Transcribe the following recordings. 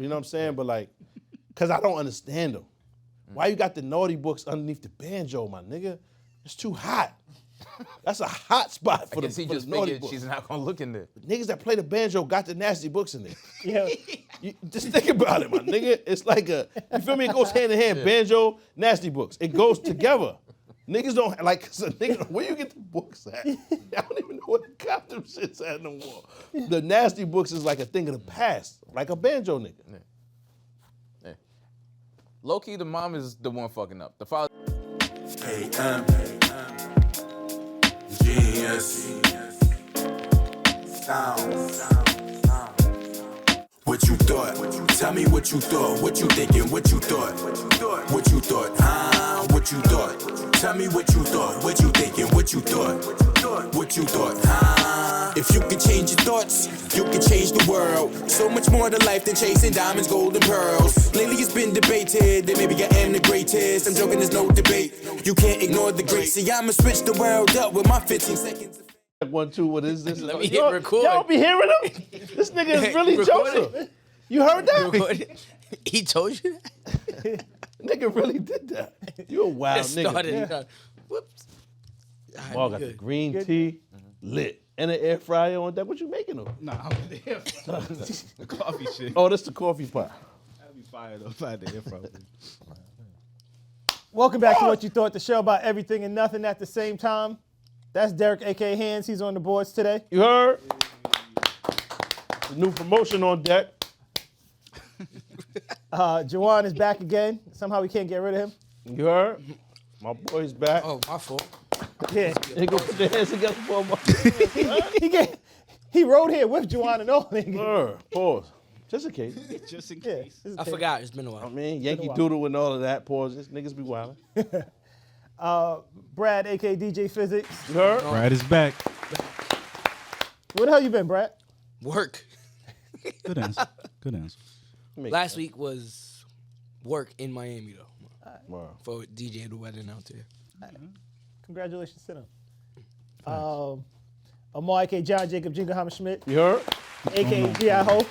You know what I'm saying? But like, cause I don't understand them. Why you got the naughty books underneath the banjo, my nigga? It's too hot. That's a hot spot for the naughty books. She's not gonna look in there. Niggas that play the banjo got the nasty books in there. Yeah. Just think about it, my nigga. It's like you feel me? It goes hand in hand. Banjo, nasty books. It goes together. Niggas don't, like, cause a nigga, where you get the books at? I don't even know what the goddamn shit's at no more. The nasty books is like a thing of the past, like a banjo nigga. Yeah. Low-key, the mom is the one fucking up. The father. AM, genius, sound. What you thought? Tell me what you thought. What you thinking? What you thought? What you thought? Huh? What you thought? Tell me what you thought. What you thinking? What you thought? What you thought? Huh? If you can change your thoughts, you can change the world. So much more to life than chasing diamonds, gold, and pearls. Lately it's been debated that maybe I am the greatest. I'm joking, there's no debate. You can't ignore the great. See, I'ma switch the world up with my 15 seconds. 1, 2, what is this? Let me hit record. Y'all be hearing him? This nigga is really Joseph. You heard that? He told you that? Nigga really did that. You a wild nigga. Started. Whoops. Paul got the green tea lit and an air fryer on that. What you making of? Nah, I'm there. The coffee shit. Oh, that's the coffee pot. I'd be fired up if I had the air fryer. Welcome back to What You Thought, the show about everything and nothing at the same time. That's Derek, a.k.a. Hands. He's on the boards today. You heard? The new promotion on deck. Jawan is back again. Somehow we can't get rid of him. You heard? My boy's back. Oh, my fault. Yeah. They go put their hands together for a moment. He rode here with Jawan and all. Pause. Just in case. Just in Yeah, case. I forgot. It's been a while. I mean, Yankee Doodle and all of that. Pause. This niggas be wildin'. Brad, a.k.a. DJ Physics. You heard? Brad is back. Where the hell you been, Brad? Work. Good answer. Good answer. Last week was work in Miami, though. Wow. For DJ the wedding out there. Congratulations to them. Amar, a.k.a. John Jacob Jingleheimer Schmidt, You heard? a.k.a. G.I. Ho.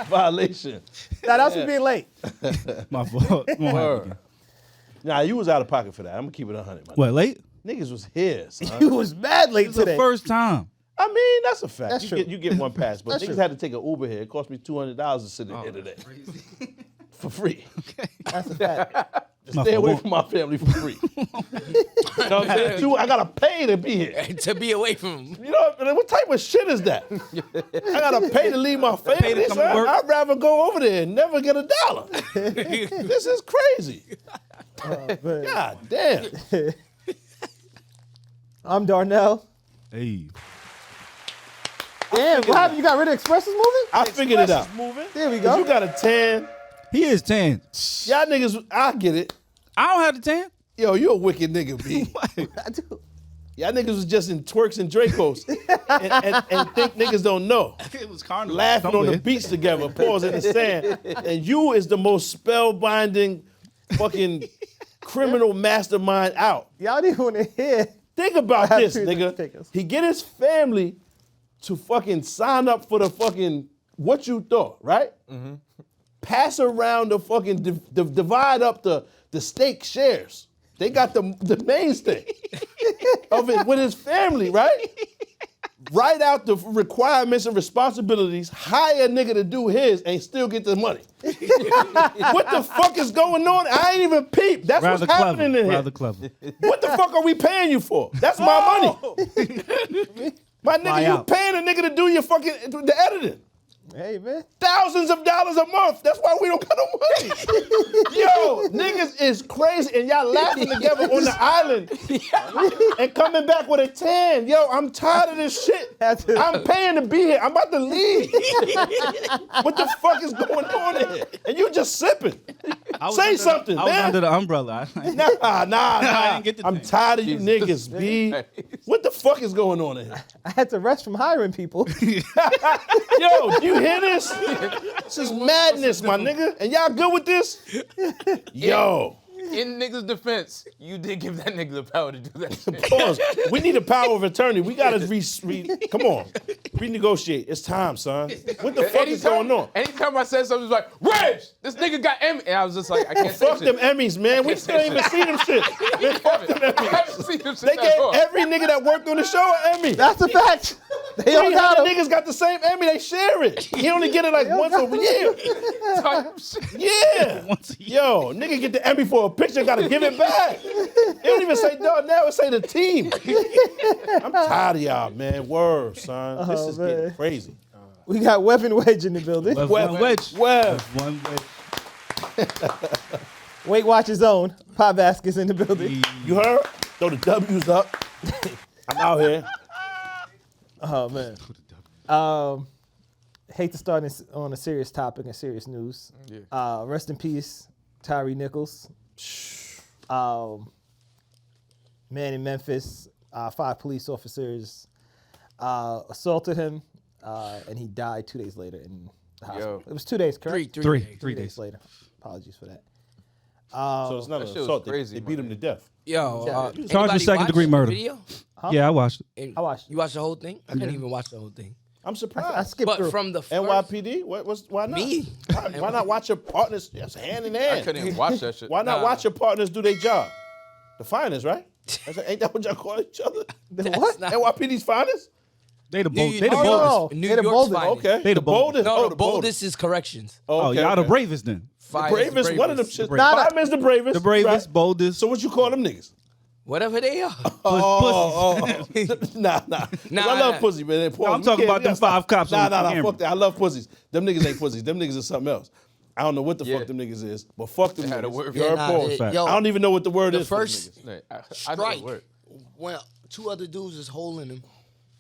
Violation. Now, that's for being late. My fault. Word. Nah, you was out of pocket for that. I'm gonna keep it 100. What, late? Niggas was here, son. You was mad late It's today. the first time. I mean, that's a fact. That's you true. you get one pass, but That's niggas true. had to take an Uber here. It cost me $200 to sit in here today. For free. That's a fact. Stay away from my family for free. You know what I'm saying? Too, I gotta pay to be here. To be away from him. You know what type of shit is that? I gotta pay to leave my family. to come to work. I'd rather go over there and never get $1. This is crazy. God damn. I'm Darnell. Hey. Damn, what happened? You got rid of Express is moving? I figured it out. There we 'Cause go. you got a tan. He is 10. Y'all niggas, I get it. I don't have the 10. Yo, you a wicked nigga, B. I do. Y'all niggas was just in twerks and Dracos and think niggas don't know. It was carnival. Laughing on the beach together, paws in the sand. And you is the most spellbinding fucking criminal mastermind out. Y'all didn't want to hear. Think about I have this, two nigga. tickets. He get his family to fucking sign up for the fucking What You Thought, right? Mm-hmm. Pass around the fucking, divide up the stake shares. They got the mainstay of it with his family, right? Write out the requirements and responsibilities, hire a nigga to do his, and still get the money. What the fuck is going on? I ain't even peep. That's Rather what's clever. happening in here. Rather clever. What the fuck are we paying you for? That's my money. My nigga, Fly you out. paying a nigga to do your fucking, the editing. Hey, man. Thousands of dollars a month. That's why we don't got no money. Yo, niggas is crazy, and y'all laughing together on the island and coming back with a 10. Yo, I'm tired of this shit. I'm paying to be here. I'm about to leave. What the fuck is going on here? And you just sipping. Say something, I was man. under the umbrella. Nah. I didn't get the I'm thing. tired of you niggas, B. What the fuck is going on in here? I had to rest from hiring people. Yo, do you hear this? This is madness, my nigga. And y'all good with this? Yo. in niggas' defense, you did give that nigga the power to do that shit. Pause. We need a power of attorney. We gotta come on, renegotiate. It's time, son. What the fuck is going on? Anytime I said something, it was like, Reg, this nigga got Emmy. And I was just like, I can't say Fuck shit. them Emmys, man. We still ain't even see them shit. Man, fuck them I haven't Emmys. seen them shit They that gave long. every nigga that worked on the show an Emmy. That's a fact. They all 300 got him. niggas got the same Emmy. They share it. He only get it like once a year. Type shit. Yeah. Once a year. Yo, nigga get the Emmy for a picture, gotta give it back. It don't even say dog now, it say the team. I'm tired of y'all, man. Word, son. This is getting man. crazy. We got Weapon Wedge in the building. One wedge. Well, One wedge. Weight Watchers own. Pop Baskets in the building. you heard? Throw the W's up. I'm out here. Oh, man. Hate to start on a serious topic and serious news. Yeah. Rest in peace, Tyree Nichols. Man in Memphis, 5 police officers assaulted him, and he died 2 days later in the hospital. It was 2 days, correct? Three 3 days days. later. Apologies for that. So it's not That an shit was assault. crazy, They my beat him nigga. to death. Yo, Charged with anybody second-degree watch murder. the Video? Yeah, I watched it. And I watched it. You watched the whole thing? I couldn't even watch the whole thing. I'm surprised. I skipped But through. from the first, NYPD? Why not? Me. Why not watch your partners? Yes, hand in hand. I couldn't even watch that shit. Why not watch your partners do their job? The finest, right? Ain't that what y'all call each other? What? not- NYPD's finest? They the New- bold. They the oh, boldest. no. New They're the York's boldest. finest. Okay. They the boldest. No, Oh, the boldest is corrections. Oh, Oh, y'all the bravest then. Fire The is bravest, one of them bravest. shits. Nah, nah. Fireman's the bravest. The bravest, right? boldest. So what you call them niggas? Whatever they are. Oh. Nah. Nah, I love nah. pussy, man. No, I'm talking about them 5 cops on Nah, camera. fuck that. I love pussies. Them niggas ain't pussies. Them niggas is something else. I don't know what the Yeah. fuck them niggas is, but fuck them had a niggas. word You for heard Nah, Paul? Fact. yo, I don't even know what the word the is for them first niggas. I know strike the word. when 2 other dudes was holding him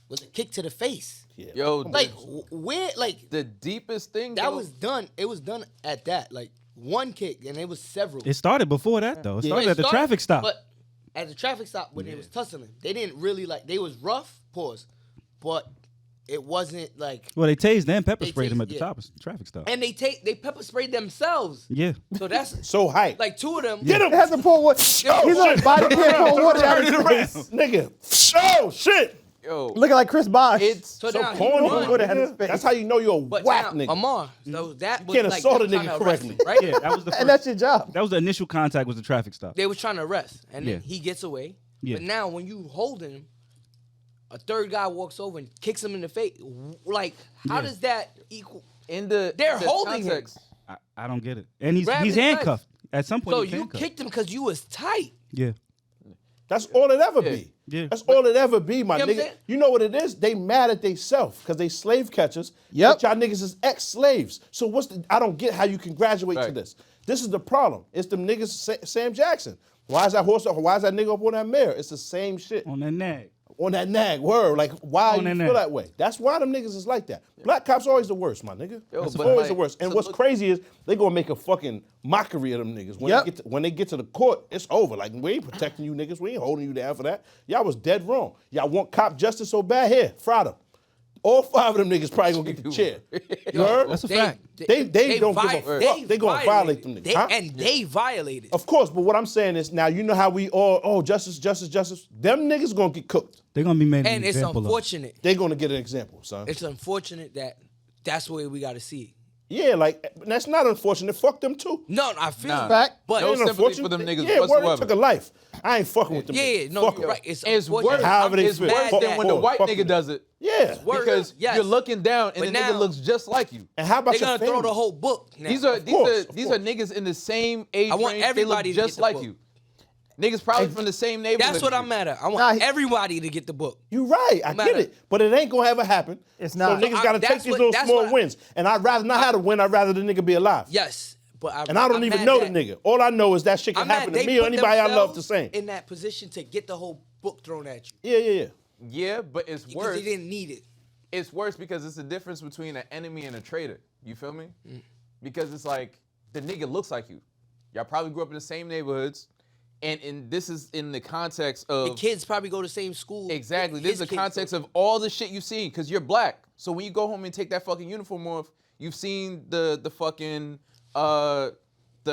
was a kick to the face. Yeah. Yo, Like where? Like the deepest thing, that though, was done. It was done at that. Like one kick, and it was several. It started before that though. It But started it at the started- traffic stop. But at the traffic stop when they was tussling, they didn't really like. They was rough. Pause. But it wasn't like. Well, they tased and pepper They sprayed him tased, at the yeah. top of the traffic stop. And they pepper sprayed themselves. Yeah. So that's So hype. like 2 of them. Get him. He has to pour water. He's on his body, can't pour water down his face. Nigga. Oh, shit. yo, Looking like Chris Bosh. it's So So now he corny. won. Water down his nigga. face. That's how you know you're a But whack now, nigga. Amar, so that was can't like assault them a trying nigga to arrest correctly. him, right? Yeah, that was the first. And that's your job. That was the initial contact was the traffic stop. They was trying to arrest, and then Yeah. he gets away. Yeah. But now when you holding him, a third guy walks over and kicks him in the face. Like, how does that equal? in the They're the holding him. context. I don't get it. And he's Grab he's his legs. handcuffed. At some point, So he's you handcuffed. kicked him because you was tight. Yeah. That's all it ever be. Yeah. That's all it ever be, my You know what I'm nigga. saying? You know what it is? They mad at theyself because they slave catchers. Yep. But y'all niggas is ex-slaves. So I don't get how you can graduate to Right. this. This is the problem. It's them niggas, Sam Jackson. Why is that nigga up on that mare? It's the same shit. On that nag. On that nag, word. Like, why On you that feel nag. that way? That's why them niggas is like that. Black cops always the worst, my nigga. Yo, That's but always like, the worst. And to what's look- crazy is they gonna make a fucking mockery of them niggas. When they get to the court, it's over. Like, we ain't protecting you niggas. We ain't holding you down for that. Y'all was dead wrong. Y'all want cop justice so bad here. Friday. All 5 of them niggas probably gonna get the chair. You heard? That's a fact. They don't give a fuck. They gonna violate them niggas. Huh? And they violated. Of course, but what I'm saying is now you know how we all, justice. Them niggas gonna get cooked. They're gonna be made an And it's example of. unfortunate. They gonna get an example, son. It's unfortunate that that's the way we got to see it. Yeah, like that's not unfortunate. Fuck them too. No, I feel Nah. Fact. but No Ain't sympathy unfortunate. for them niggas Yeah, word, whatsoever. they took a life. I ain't fucking with them. yeah, niggas. no, Fuck you're them. right. It's It's unfortunate. worse. However they It's feel. worse Fuck than when the them. white Fuck nigga them. does it. Yeah. Worse. Because Yes. you're looking down and But the nigga now- looks just like you. And how about They're your gonna throw family? the whole book. Now. These are course. niggas in the same age I want range. everybody they to look just get the like book. you. Niggas probably from the same neighborhood. That's what as I'm you. mad at. I want Nah, he- everybody to get the book. You right. I get matter. it. But it ain't gonna ever happen. It's not. So niggas I- gotta take that's these what- little that's small what- wins. And I'd rather not have to win. I'd rather the nigga be alive. Yes, but And I don't I'm even mad know the that- nigga. All I know is that shit can I'm mad happen to they me or put anybody I love the themselves same. in that position to get the whole book thrown at you Yeah. Yeah, but it's because worse. they didn't need it. It's worse because it's the difference between an enemy and a traitor. You feel me? Because it's like the nigga looks like you. Y'all probably grew up in the same neighborhoods, and this is in the context of The kids probably go to the same school. exactly. His This is the kids context go- of all the shit you've seen because you're black. So when you go home and take that fucking uniform off, you've seen the fucking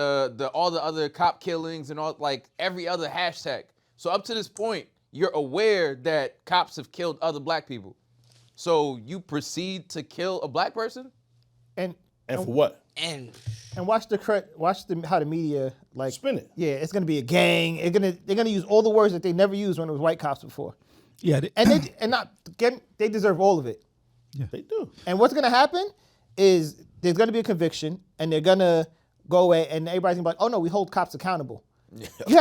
all the other cop killings and all like every other hashtag. So up to this point, you're aware that cops have killed other black people. So you proceed to kill a black person? And for what? And watch how the media like Spin it. Yeah, it's gonna be a gang. They're gonna use all the words that they never used when it was white cops before. Yeah. They deserve all of it. They do. And what's gonna happen is there's gonna be a conviction, and they're gonna go away, and everybody's gonna be like, "Oh no, we hold cops accountable." Yeah. You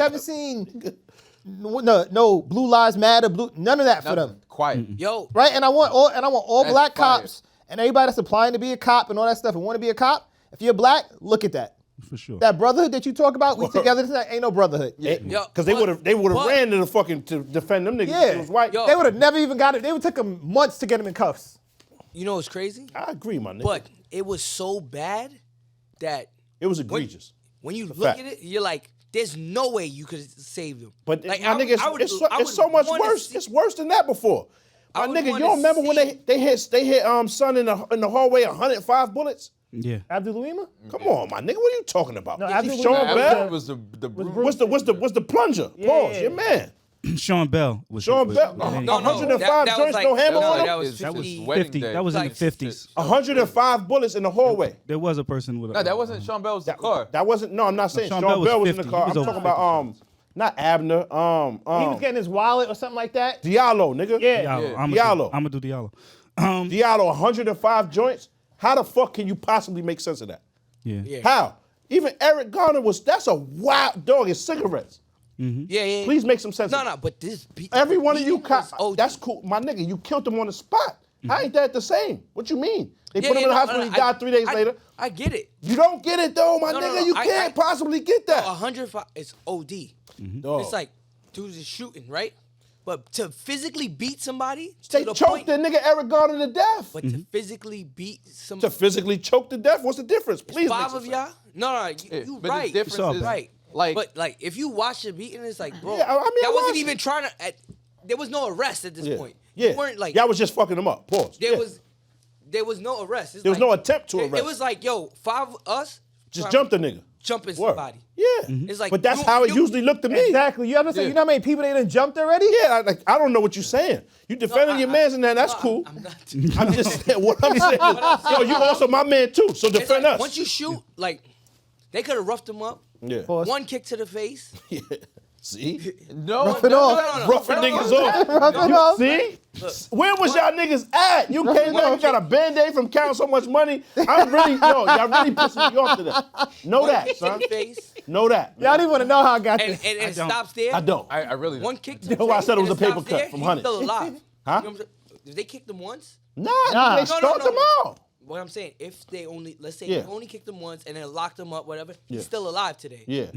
haven't seen no Blue Lives Matter, none of that for them. Quiet. yo, Right? And I want all That's black fire. cops and everybody that's applying to be a cop and all that stuff and want to be a cop. If you're black, look at that. For sure. That brotherhood that you talk about, we together tonight, ain't no brotherhood. yo, Because they would have but- ran to the fucking to defend them niggas. Yeah. It was white. Yo. They would have never even got it. They would take them months to get them in cuffs. You know what's crazy? I agree, my nigga. But it was so bad that it was egregious. when you look fact. at it, you're like, there's no way you could save them. But like, my nigga, it's so much worse. It's worse than that before. My I would nigga, you wanna don't remember when see- they hit son in the hallway 105 bullets? Yeah. Abdul Lima? Come on, my nigga, what are you talking about? No, Abdul Sean Lima- Bell? That was the What's the plunger? Pause. yeah. Your man. Sean Bell was. Sean Bell. was- No, 105 that was joints, like- no hammer no, on that him? was That was 50. wedding 50. day. That was in the Like, 50s. 105 bullets in the hallway. There was a person with a. No, that wasn't Sean Bell's car. That wasn't. No, I'm not saying Sean Sean Bell Bell was was in the 50. car. He I'm was talking over about not Abner. He was getting his wallet or something like that. Diallo, nigga. Yeah. Diallo. Yeah. I'm Diallo. gonna do Diallo. Diallo, 105 joints. How the fuck can you possibly make sense of that? Yeah. Yeah. How? Even Eric Garner that's a wild dog. It's cigarettes. Yeah. Please make some sense. No, of it. no, but this beat. Every one of you beating was cops, OD. that's cool. My nigga, you killed him on the spot. How ain't that the same? What you mean? They Yeah, put him in the no, hospital, no, he died 3 days I- later. I get it. You don't get it though, my No, no, nigga. no, You I- can't possibly get that. 105, it's OD. Dog. It's like, dudes is shooting, right? But to physically beat somebody, They to the choked point, the nigga Eric Garner to death. but to physically beat some To physically choke to death, what's the difference? Please make five some of sense. y'all. No, Yeah, you but right. the difference is right. like But like, if you watch the beating, it's like, bro, Yeah, I mean, I that wasn't watched even it. trying to. There was no arrest at this Yeah. point. Yeah. You weren't like. Y'all was just fucking him up. Pause. There Yeah. was no arrest. It's There was like- no attempt to It arrest. was like, yo, five of us Just trying- jump the nigga. jumping Word. somebody. Yeah. It's like, But that's you- how it you- usually looked to me. Exactly. You understand? Yeah. You know how many people they done jumped already? Yeah, I don't know what you're saying. You defending your mans and that, that's cool. I'm not. I'm just saying, what I'm saying is, yo, you also my man too, so It's defend like, us. once you shoot, like, they could have roughed him up. Yeah. Pause. One kick to the face. Yeah. See? no, Rough it off. Roughing niggas off. Rough it off. See? Where was y'all niggas at? You came back, you got a band-aid from counting so much money. I'm really, y'all really pissing me off to that. Know One that, kick to son. the face. Know that. Y'all didn't want to know how I got And, this. and it don't. stops there. I don't. I really One don't. kick to the That's face. why I said it was and a paper stops cut there, from he's 100. still alive. Huh? You know what I'm saying? Did they kick them once? Nah, Nah. they No, start them out. What I'm saying, if they only, let's say, Yeah. they only kicked him once and then locked him up, whatever, Yeah. he's still alive today. Yeah.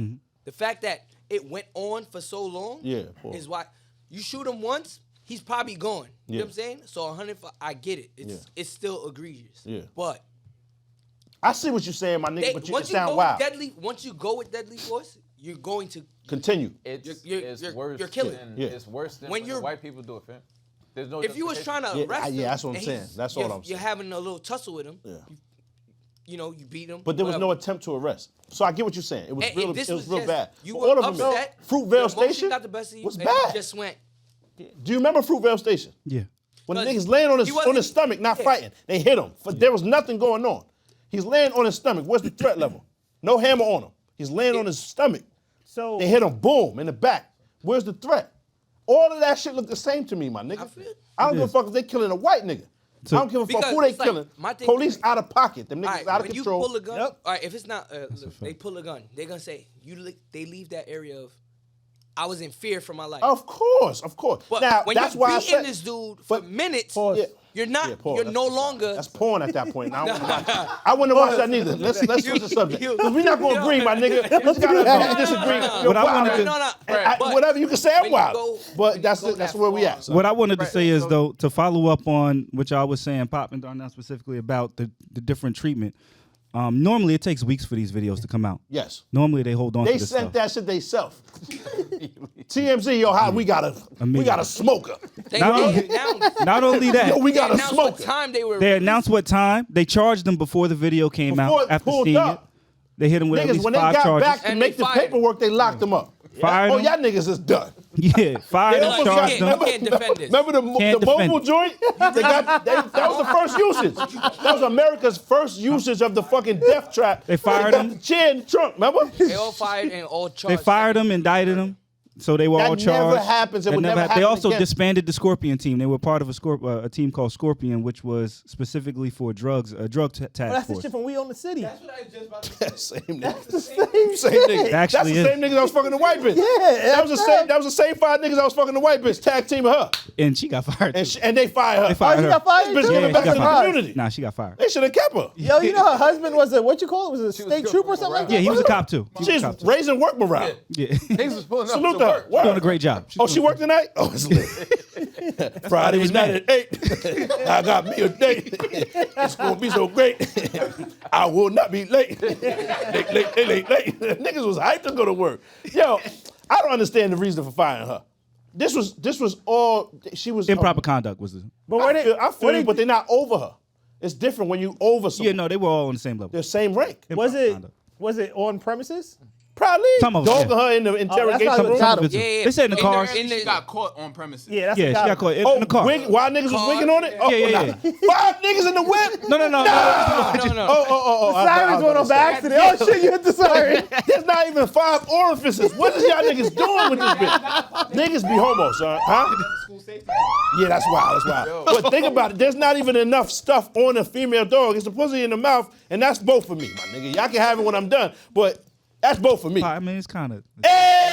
The fact that it went on for so long Yeah, poor. is why you shoot him once, he's probably gone. You know Yeah. what I'm saying? So 105, I get it. It's still egregious. Yeah. But I see what you're saying, my nigga, but you once you sound go wild. with once you go with deadly force, you're going to Continue. It's You're- worse. you're killing. Than, Yeah. It's worse than When when you're- the white people do it, fam. There's no. if you was justification. trying to Yeah, arrest him, yeah, that's what I'm and saying. That's all I'm You're saying. having a little tussle with him. Yeah. You know, you beat him. But there was no whatever. attempt to arrest. So I get what you're saying. It was And- real. and this It was real just- bad. You But were all of them, though, upset. Fruitvale Your emotion Station got the best of you. was and bad. You just went. Do you remember Fruitvale Station? Yeah. When the Because niggas laying on he his wasn't- stomach, not yeah. fighting, they hit him. There was nothing going on. He's laying on his stomach. What's the threat level? No hammer on him. He's laying on his stomach. So They hit him, boom, in the back. Where's the threat? All of that shit look the same to me, my nigga. I don't give a fuck if they killing a white nigga. I don't give a fuck Because who they it's like, killing. my thing Police is- out of pocket. Them niggas All right, out of when control. you pull a gun, Yep. all right, if it's not, they pull a gun, they're gonna say they leave that area of, I was in fear for my life. Of course. But Now, when that's you're why I beating said this dude for but- minutes, Pause. Yeah. you're not, Yeah, pause. you're That's- no longer. That's porn at that point. I wouldn't watch it. I wouldn't watch that neither. Let's switch the subject. Because we're not going to agree, my nigga. We just got to disagree. What I wanted to- But whatever you can say, I'm when you wild. go- But when that's you go that's that where we far- at. son. What I wanted to say is, though, to follow up on what y'all was saying, Pop and Darnell specifically about the different treatment. Normally, it takes weeks for these videos to come out. Yes. Normally, they hold on They to this sent stuff. that shit themselves. TMZ, yo, how we got a smoker. They Not they only- announced, Not only Yo, that, we they got a announced what smoker. time they were. they announced what time. They charged them before the video came Before out it after pulled seeing up. it. They hit him with at Niggas, least when they 5 got charges. back to And make they the fired paperwork, they locked them up. Fired Oh, him. y'all niggas is done. Yeah, fired They him, almost charged got- him. can't defend this. Remember the Can't defend mobile it. joint? That was the first usage. That was America's first usage of the fucking death trap. They fired got him. the chair in the trunk, remember? They all fired and all They charged. fired him, indicted him. So they were That all charged. never happens. It That would never They happen also again. disbanded the Scorpion team. They were part of a team called Scorpion, which was specifically for drugs, a drug task That's the force. shit from We Own the City. Same nigga. Same nigga. That's Actually the is. same niggas I was fucking the white bitch. Yeah, That was the same. That was the same 5 niggas I was fucking the white bitch. Tag team her, And she got fired. and too. and they fired her. They fired Oh, her. you got fired This bitch too? giving she back got to the fired. community. Nah, she got fired. They should have kept her. Yo, you know her husband was what you call it? Was a state trooper or something like that? Yeah, he was a cop too. He was a She's cop too. raising work morale. Yeah. Niggas was pulling up Salute to her. work. Word. Doing a great job. Oh, she worked tonight? Oh, it's lit. Friday was night mad. at 8. I got me a date. It's gonna be so great. I will not be late. Late. Niggas was hyped to go to work. Yo, I don't understand the reason for firing her. This was all she was Improper conduct was it? But where they, I feel you, but they're not over her. It's different when you over someone. Yeah, no, they were all on the same level. They're same rank. was it on premises? Probably Some of them, dogging yeah. her in the interrogation probably room. what got him. Yeah, They said in the cars. She got caught on premises. Yeah, that's Yeah, what she got got him. caught Oh, in the car. while niggas was wigging on it? Oh, Yeah. nah. 5 niggas in the whip? No. No. Oh. Sirens went off by accident. Oh shit, you hit the siren. There's not even 5 orifices. What is y'all niggas doing with this bitch? Niggas be homo, son. Huh? Yeah, that's wild. But think about it. There's not even enough stuff on a female dog. It's the pussy in the mouth, and that's both for me, my nigga. Y'all can have it when I'm done, but that's both for me. I mean, it's kind of. Hey!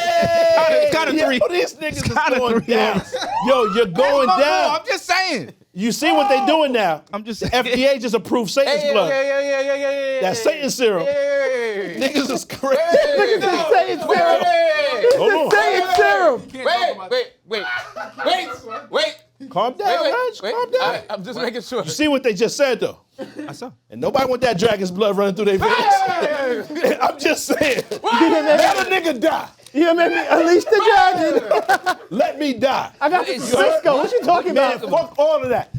It's kinda three. Yo, these niggas is kinda going three. down. Yo, you're going down. I'm just saying. You see what they doing now? I'm just The saying. FDA just approved Satan's blood. Yeah. That's Satan serum. Hey. Niggas is crazy. Satan serum. Hold on. Satan serum. Wait. Calm down, Raj. Calm down. I'm just making sure. You see what they just said, though? I saw. And nobody want that dragon's blood running through their veins. I'm just saying. Let a nigga die. You made me unleash the dragon. Let me die. I got the Cisco. What you talking Man, about? fuck all of that.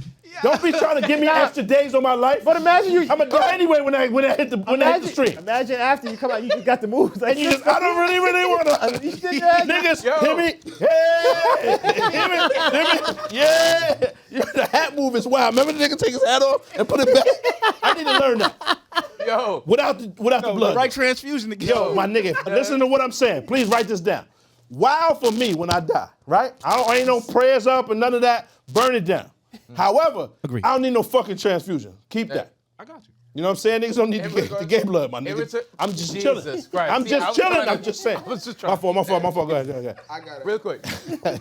Don't be trying to give me extra days on my life. But imagine you. I'm gonna die anyway when I hit the stream. Imagine after you come out, you got the moves. Like, And you just, I don't really want to. unleash the dragon. Niggas, Yo. hear me? Hey! Hear me? Yeah! The hat move is wild. Remember the nigga take his hat off and put it back? I need to learn that. Yo. Without the blood. Right transfusion again. Yo, my nigga, listen to what I'm saying. Please write this down. Wow for me when I die, right? I ain't no prayers up and none of that. Burn it down. However, Agreed. I don't need no fucking transfusion. Keep that. I got you. You know what I'm saying? Niggas don't need the gay blood, my nigga. I'm just chilling. Jesus Christ. I'm See, just I was chilling. trying to- I'm just saying. I was just My trying. fault. Go ahead. I got it. Real quick.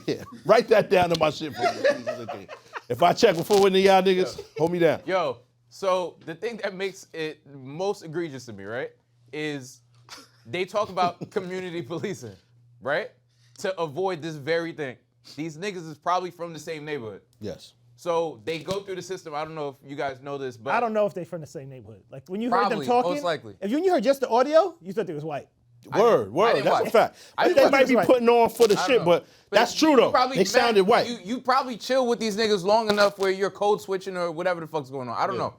Yeah. Write that down in my shit for me. Jesus, okay. If I check before any of y'all niggas, hold me down. Yo, so the thing that makes it most egregious to me, right, is they talk about community policing, right, to avoid this very thing. These niggas is probably from the same neighborhood. Yes. So they go through the system. I don't know if you guys know this, but I don't know if they from the same neighborhood. Like when you heard them Probably, talking, most likely. if you heard just the audio, you thought they was white. Word. didn't That's a watch. fact. I I didn't think they watch might this be right. putting on for the I don't shit, know. but that's true you though. probably They sounded white. You probably chill with these niggas long enough where you're code switching or whatever the fuck's going on. I don't know,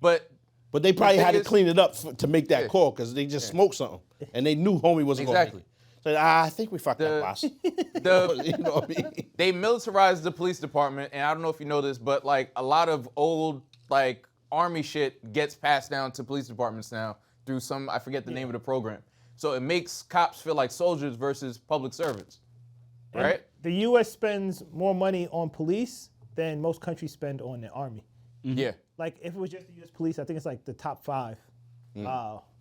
but But they probably thing had to is- clean it up to make that Yeah. call because they just smoked something and they knew homie wasn't Exactly. going to. So I think we fucked that boss. the You know what I mean? they militarized the police department, and I don't know if you know this, but like a lot of old like army shit gets passed down to police departments now through some, I forget the name of the program. So it makes cops feel like soldiers versus public servants, right? The U.S. spends more money on police than most countries spend on their army. Yeah. Like if it was just the U.S. police, I think it's like the top 5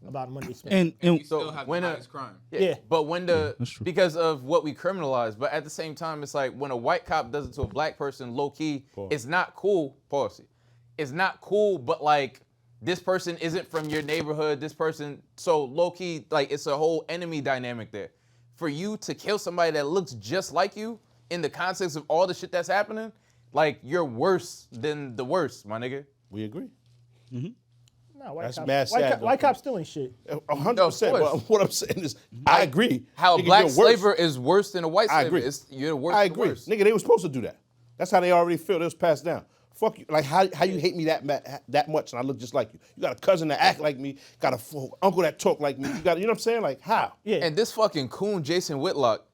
about money they spend. And So when a crime. Yeah. But when the that's true. because of what we criminalize, but at the same time, it's like when a white cop does it to a black person, low key, it's not cool. Policy, it's not cool. But like this person isn't from your neighborhood. This person, so low key, like it's a whole enemy dynamic there. For you to kill somebody that looks just like you in the context of all the shit that's happening, like you're worse than the worst, my nigga. We agree. No, white That's cops, mad sad, though. white cops still ain't shit. 100%. course. But what I'm saying is, I agree. How a Nigga, black you're worse. slaver is worse than a white I slaver. agree. You're worse I than the agree. worst. Nigga, they were supposed to do that. That's how they already feel. It was passed down. Fuck you. Like, how you hate me that much and I look just like you? You got a cousin that act like me, got a uncle that talk like me. You know what I'm saying? Like, how? Yeah. And this fucking coon Jason Whitlock,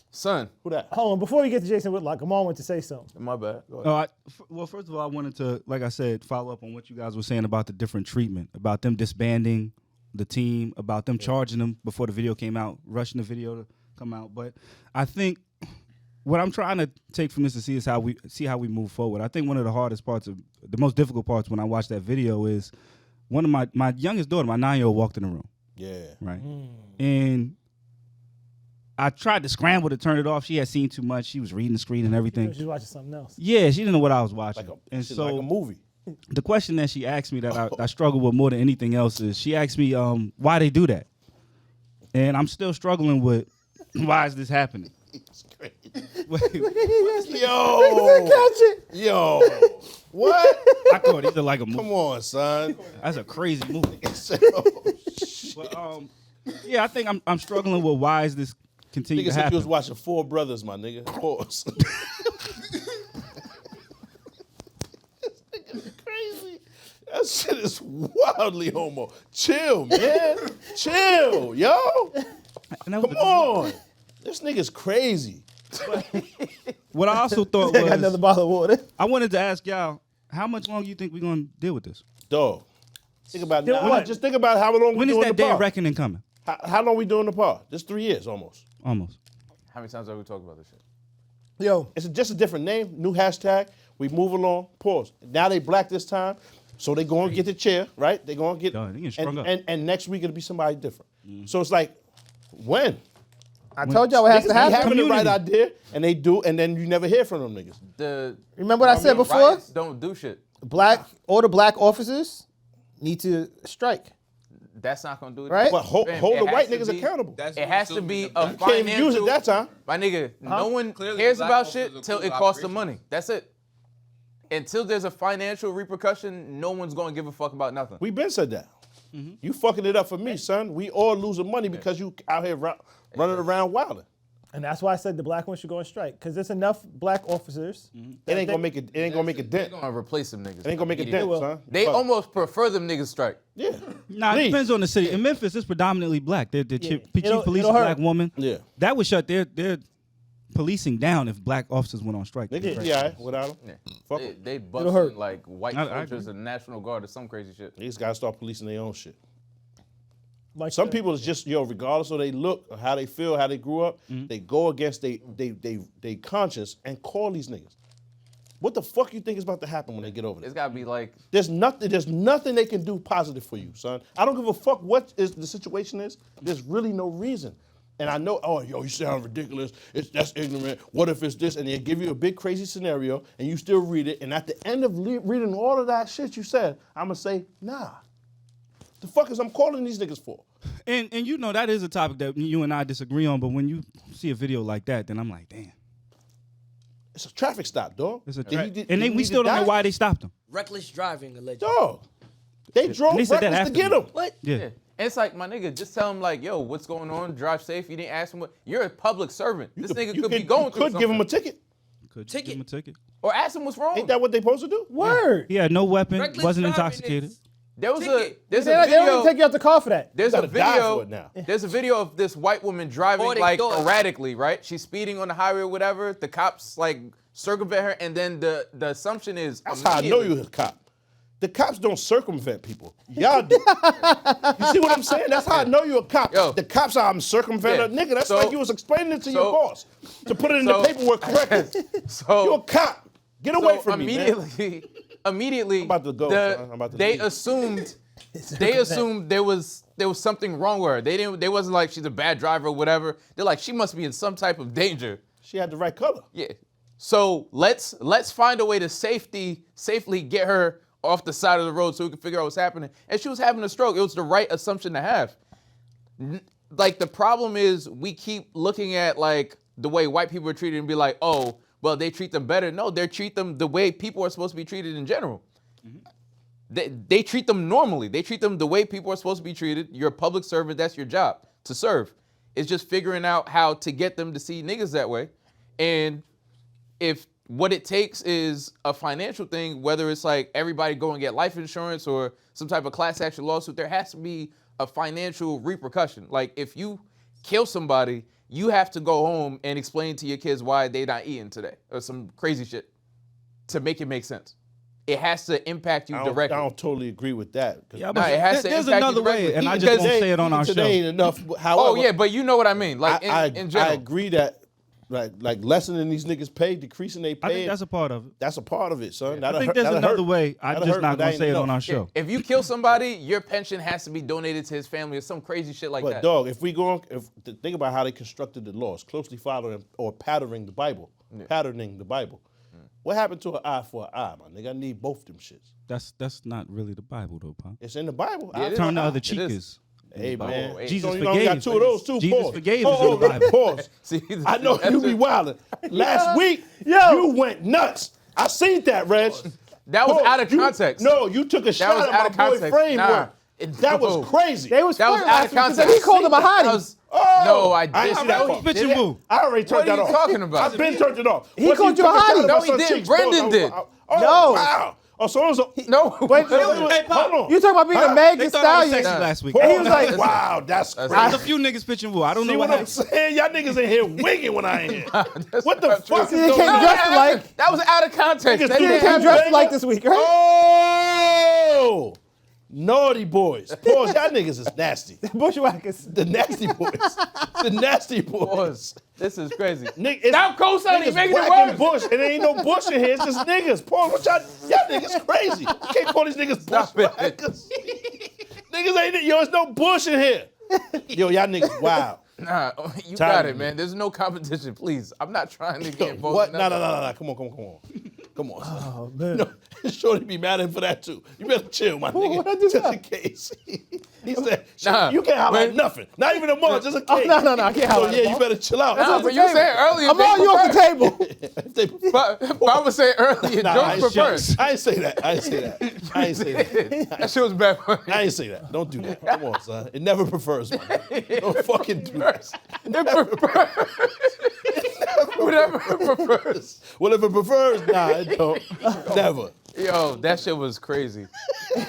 son. Who that? Hold on, before we get to Jason Whitlock, Amon went to say something. My bad. Go ahead. Well, first of all, I wanted to, like I said, follow up on what you guys were saying about the different treatment, about them disbanding the team, about them charging them before the video came out, rushing the video to come out. But I think what I'm trying to take from this to see is how we move forward. I think one of the hardest parts the most difficult parts when I watched that video is one of my youngest daughter, my 9-year-old, walked in the room. Yeah. Right. And I tried to scramble to turn it off. She had seen too much. She was reading the screen and everything. She was watching something else. Yeah, she didn't know what I was watching. Like a movie. The question that she asked me that I struggle with more than anything else is she asked me why they do that. And I'm still struggling with why is this happening? It's crazy. Yo. What? I thought these are like a movie. Come on, son. That's a crazy movie. Oh, shit. But, yeah, I think I'm struggling with why is this continue Nigga to said happen. you was watching Four Brothers, my nigga. Pause. This nigga's crazy. That shit is wildly homo. Chill, man. Chill, yo. And that was Come on. This nigga's crazy. What I also thought Got another was bottle of water. I wanted to ask y'all how much longer you think we're gonna deal with this? Dog. Think about Then it. what? Just think about how long we When is doing that the day of pod. reckoning coming? How long we doing the pod? Just 3 years almost. Almost. How many times have we talked about this shit? Yo. It's just a different name, new hashtag. We move along. Pause. Now they black this time, so they going to get the chair, right? They going to get. Dog, they getting strung up. And next week it'll be somebody different. So it's like, when? I told y'all what has Niggas to be happen. having the right Community. idea, and they do, and then you never hear from them niggas. Remember what I said before? Riots don't do shit. All the black officers need to strike. That's not gonna do it. Right? But hold Fam, the it white has to niggas be- accountable. It has to be a You can't even use it financial. that time. My nigga, no one Clearly, cares black about officers shit are till cool it with costs the operations. money. That's it. Until there's a financial repercussion, no one's gonna give a fuck about nothing. We been said that. You fucking it up for me, son. We all losing money because you out here running around wilding. And that's why I said the black ones should go on strike. Because there's enough black officers. It ain't gonna make it. It ain't gonna make a They're dent. gonna replace them niggas. It ain't gonna make a immediately. dent, son. They Fuck. almost prefer them niggas strike. Yeah. Nah, it Please. depends on the city. In Memphis, it's predominantly black. The chief It'll- police, it'll a black hurt. woman. Yeah. That would shut their policing down if black officers went on strike. Niggas be all right without them. Yeah. Fuck They, 'em. they hurt. busting like white I soldiers agree. and National Guard or some crazy shit. These guys start policing their own shit. Like Some people is just, regardless of they look, or how they feel, how they grew up, they go against they conscience and call these niggas. What the fuck you think is about to happen when they get over there? It's gotta be like There's nothing they can do positive for you, son. I don't give a fuck what is the situation is. There's really no reason. And I know, you sound ridiculous. That's ignorant. What if it's this? And they give you a big crazy scenario, and you still read it. And at the end of reading all of that shit you said, I'm gonna say, nah. The fuck is I'm calling these niggas for? And you know that is a topic that you and I disagree on. But when you see a video like that, then I'm like, damn. It's a traffic stop, dog. It's a we we still don't know why they stopped him. Reckless driving, allegedly. Dog. They drove they said that reckless to get after. him. What? Yeah. yeah. And it's like, my nigga, just tell him like, yo, what's going on? Drive safe. You didn't ask him what. You're a public servant. This nigga could be going through You could give him a something. ticket. Could Ticket. give him a ticket. Or ask him what's wrong. Ain't that what they supposed to do? Word. He had no weapon, Reckless wasn't driving intoxicated. is- There was Ticket. there's They a don't even video. take you out the car for that. There's a gotta die video. for it now. There's a video of this white woman driving Or they like do it. erratically, right? She's speeding on the highway or whatever. The cops like circumvent her, and then the assumption is That's how I know you a cop. The cops don't circumvent people. Y'all do. You see what I'm saying? That's how I know you a cop. Yo. The cops are I'm circumventing. Yeah. Nigga, that's So- like you was explaining it to your so- boss to put it in so- the paperwork correctly. So You a cop. Get away so from me, man. immediately, I'm about to go, son. I'm about to they leave. assumed there was something wrong with her. They wasn't like she's a bad driver or whatever. They're like she must be in some type of danger. She had the right color. Yeah. So let's find a way to safely get her off the side of the road so we can figure out what's happening. And she was having a stroke. It was the right assumption to have. Like the problem is we keep looking at like the way white people are treated and be like, oh, well, they treat them better. No, they treat them the way people are supposed to be treated in general. They treat them normally. They treat them the way people are supposed to be treated. You're a public servant. That's your job, to serve. It's just figuring out how to get them to see niggas that way. And if what it takes is a financial thing, whether it's like everybody go and get life insurance or some type of class action lawsuit, there has to be a financial repercussion. Like if you kill somebody, you have to go home and explain to your kids why they not eating today or some crazy shit to make it make sense. It has to impact you directly. I don't totally agree with that. Yeah, No, it has to there's impact another you directly. way, and I just won't say it on our show. Today ain't enough. However, Oh yeah, but you know what I mean. Like in general. I agree that like lessening these niggas' pay, decreasing their pay. I think that's a part of it. That's a part of it, son. I think there's another way. I'm just not gonna say it on our show. If you kill somebody, your pension has to be donated to his family or some crazy shit like But that. dog, if think about how they constructed the laws, closely following or patterning the Bible, What happened to an eye for an eye, my nigga? I need both them shits. That's not really the Bible though, Pop. It's in the Bible. Yeah, Turn the other It cheek is. is. Hey man, hey. Jesus so you only got forgave. two of those too. Jesus Pause. forgave is in the Bible. Pause. See, I know you be wildin'. Last week, you went nuts. I seen that, Reg. That was Pause. out of context. You took a shot was at out my of boy context. Framework. Nah, That was crazy. They was That was flirting out of last week. context. He called him a hottie. That was, Oh, no, I I ain't didn't. see that part. Bitch and boo. I already turned What that are off. you talking about? I've been turned it off. He called you a hottie. No, he didn't. Brendan did. Oh, No. wow. Oh, so it was a, No. Wait, hold on. you talking about being a Meg They Thee thought I was Stallion? sexy last week. Pause. he was like, wow, that's crazy. There's a few niggas pitching woo. I don't See know what what I'm happened. saying? Y'all niggas in here wigging when I ain't here. What the fuck See, is they going can't on? dress alike. That was out of context. Niggas That do They didn't can't happen. dress alike this week, right? Oh! Naughty boys. Pause. Y'all niggas is nasty. Bushwhackers. The nasty boys. The nasty boys. This is crazy. Nigga, Stop co-signing, niggas making it whacking worse. Bush, and there ain't no Bush in here. It's just niggas. Pause. What y'all niggas crazy. You can't call these niggas Stop it. Bushwhackers. Niggas ain't, yo, there's no Bush in here. Yo, y'all niggas wild. Nah, you Tired got of it, you. man. There's no competition, please. I'm not trying to get involved. What? in No. nothing. Come on. Come on. Oh, man. No, Shorty be mad at him for that, too. You better chill, my nigga. what'd I do Just now? in case. He said, Nah, you can't highlight man. nothing. Not even a month, just in Oh, case. no, I can't So, highlight yeah, it, you Paul. better chill out. Nah, but you said earlier. I'm on you off the table. If they- Bob was saying earlier, Nah, I jokes ain't preferred. I ain't say that. I ain't say that. That shit was bad. I ain't say that. Don't do that. Come on, son. It never prefers. Man. Don't fucking do that. It prefers. Whatever it prefers. Well, if it prefers, nah, it don't. Never. Yo, that shit was crazy. Yo,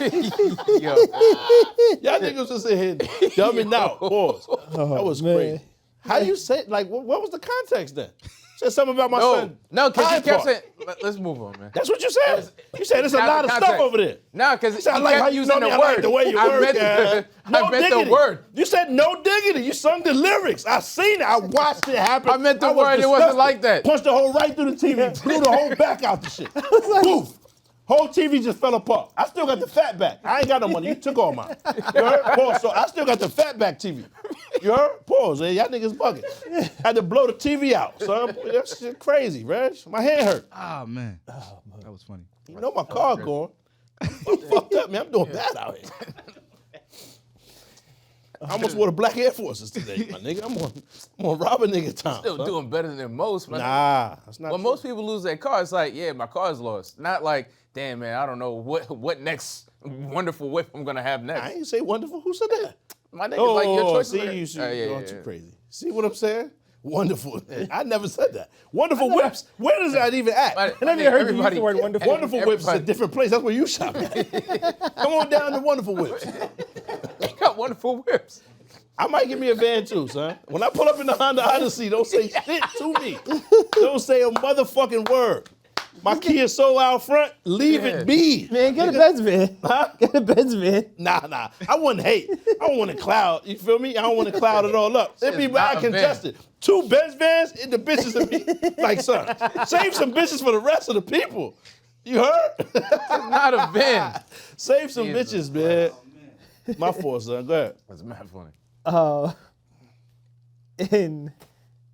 Y'all niggas just in here dumbing out. Pause. That was man. crazy. How you say, like, what was the context then? Said something about my son. no, because he Hyde kept Park. saying. Let's move on, man. That's what you said. You said there's a Out lot of the stuff context. over there. Nah, because he Sound like how kept you using know me. the I like word. the way you I work. meant No I meant diggity. the word. You said no diggity. You sung the lyrics. I seen it. I watched it happen. I meant the was word. It wasn't disgusted. like that. Punched the hole right through the TV. Blew the whole back out the shit. Poof. Whole TV just fell apart. I still got the fat back. I ain't got no money. You took all mine. You heard? Pause. So I still got the fat back TV. You heard? Pause. Hey, y'all niggas bugging. Had to blow the TV out. So that shit crazy, Reg. My hand hurt. Ah man. That was funny. You know my car going. I'm fucked up, man. I'm doing bad out here. I almost wore the black Air Forces today, my nigga. I'm on rob a nigga time. Still son. doing better than most, man. Nah, that's not When true. most people lose their car, it's like, yeah, my car's lost. Not like, damn, man, I don't know what next wonderful whip I'm gonna have next. I ain't say wonderful. Who said that? My nigga, like your choices. see, are- you see, yeah, you're going yeah. too crazy. See what I'm saying? Wonderful. I never said that. Wonderful whips. Where does that even at? But, I never heard you use the word wonderful. Wonderful whips is a everybody- different place. That's where you shop at. Come on down to Wonderful Whips. You got wonderful whips. I might give me a van too, son. When I pull up in the Honda Odyssey, don't say shit to me. Don't say a motherfucking word. My key is so out front, leave it be. Man, get a Benz van. Get a Benz van. Nah. I wouldn't hate. I don't want to cloud. You feel me? I don't want to cloud it all up. It be not bad a van. congested. 2 Benz vans and the bitches and me. Like, son, save some bitches for the rest of the people. You heard? Not a van. Save some Jesus bitches, man. My fault, son. Go ahead. That's mad funny. In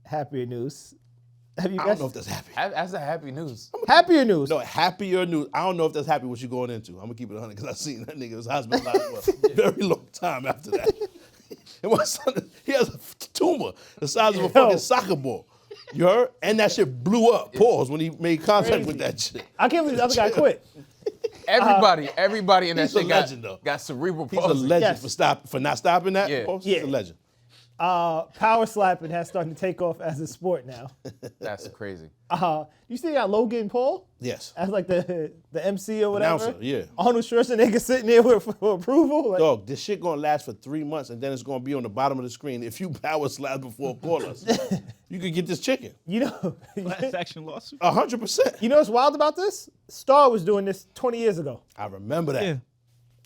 happier news, have you I guys? don't know if that's happy. That's a happy news. Happier news. No, happier news. I don't know if that's happy what you're going into. I'm gonna keep it 100 because I seen that nigga was hospitalized for a very long time after that. And my son, he has a tumor the size of a fucking soccer ball. You heard? And that shit blew up. Pause when he made contact with that shit. I can't believe the other guy quit. Everybody in that he's a shit legend, though. got cerebral He's a palsy. legend Yes. for not stopping that. Yeah. Pause. He's a legend. Power slapping has started to take off as a sport now. That's crazy. You see that Logan Paul Yes. as like the MC or whatever? Announcer, yeah. Arnold Schwarzenegger sitting there for approval. Like, Dog, this shit gonna last for 3 months, and then it's gonna be on the bottom of the screen. If you power slap before callers, you could get this chicken. you know, Class action lawsuit. 100%. you know what's wild about this? Star was doing this 20 years ago. I remember that. Yeah.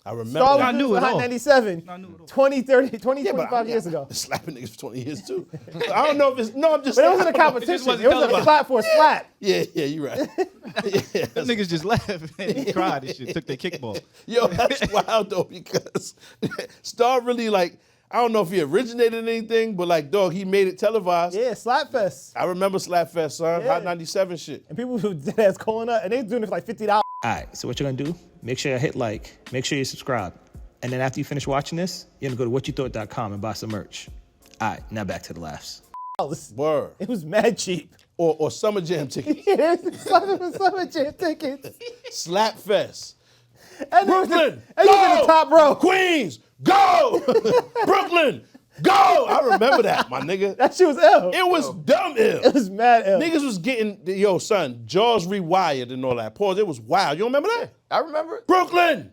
I remember Star that. I was knew doing it Hot all. 97, I knew it all. 20, 30, 20, Yeah, but 25 years ago. Been slapping niggas for 20 years too. I don't know if it's I'm just. But it wasn't a I don't know. competition. wasn't It was a televised. slap for a slap. Yeah, you're right. Yeah. Them niggas just laughed and he cried and shit. Took their kickball. Yo, that's wild though because Star really like. I don't know if he originated anything, but like, dog, he made it televised. Yeah, Slapfest. I remember Slapfest, son. Yeah. Hot 97 shit. And people who did ass calling up, and they doing it for like $50. All right, so what you're gonna do, make sure you hit like, make sure you subscribe. And then after you finish watching this, you're gonna go to whatyoutthought.com and buy some merch. All right, now back to the laughs. Word. It was mad cheap. Or Summer Jam tickets. Yeah, Summer Jam tickets. Slapfest. And Brooklyn, and you in go! the top row. Queens, go! Brooklyn, go! I remember that, my nigga. That shit was ill. It was dumb ill. It was mad ill. Niggas was getting, yo, son, jaws rewired and all that. Pause, it was wild. You don't remember that? I remember it. Brooklyn,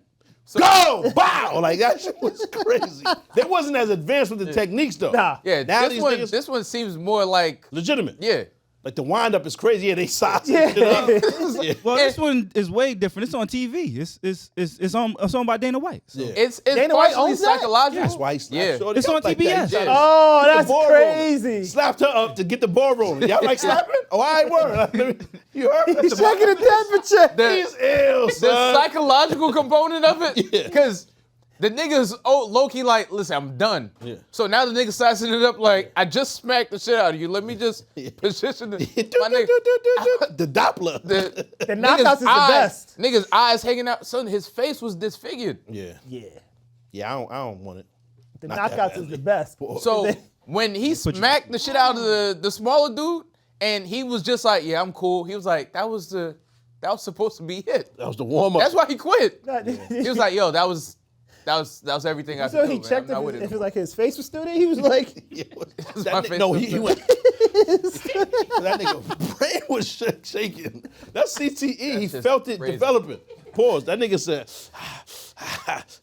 go! Bow! Like, that shit was crazy. They wasn't as advanced with the techniques, though. Nah. Yeah, Now this these one, niggas- this one seems more like, Legitimate. yeah. Like, the wind-up is crazy. Yeah, they size Yeah. shit up. Yeah. Well, this one is way different. It's on TV. It's on by Dana White. So. Yeah. It's Dana White partially owns that? psychological. That's why he slapped Yeah. Shorty It's up on like TBS. that. Yeah. Oh, Get the that's ball rolling. crazy. Slapped her up to get the ball rolling. Y'all like slapping? Oh, I ain't word. You heard? He's checking the temperature. He's ill, The son. psychological component of it, Yeah. because the niggas low-key like, listen, I'm done. Yeah. So now the niggas sizing it up like, I just smacked the shit out of you. Let me just position the, my nigga. The Doppler. The knockouts is the best. Niggas' eyes hanging out. Son, his face was disfigured. Yeah. Yeah. Yeah, I don't want it. The Not that knockouts is badly. the best. So when he smacked the shit out of the smaller dude, and he was just like, yeah, I'm cool. He was like, that was supposed to be it. That was the warm-up. That's why he quit. He He was like, yo, that was everything I so could do. he Man. checked I'm not with if it. it like his face was still there. He was like, Yeah, my face no, was he lit. went. That nigga brain was shaking. That's CTE. He just felt it crazy. developing. Pause. That nigga said,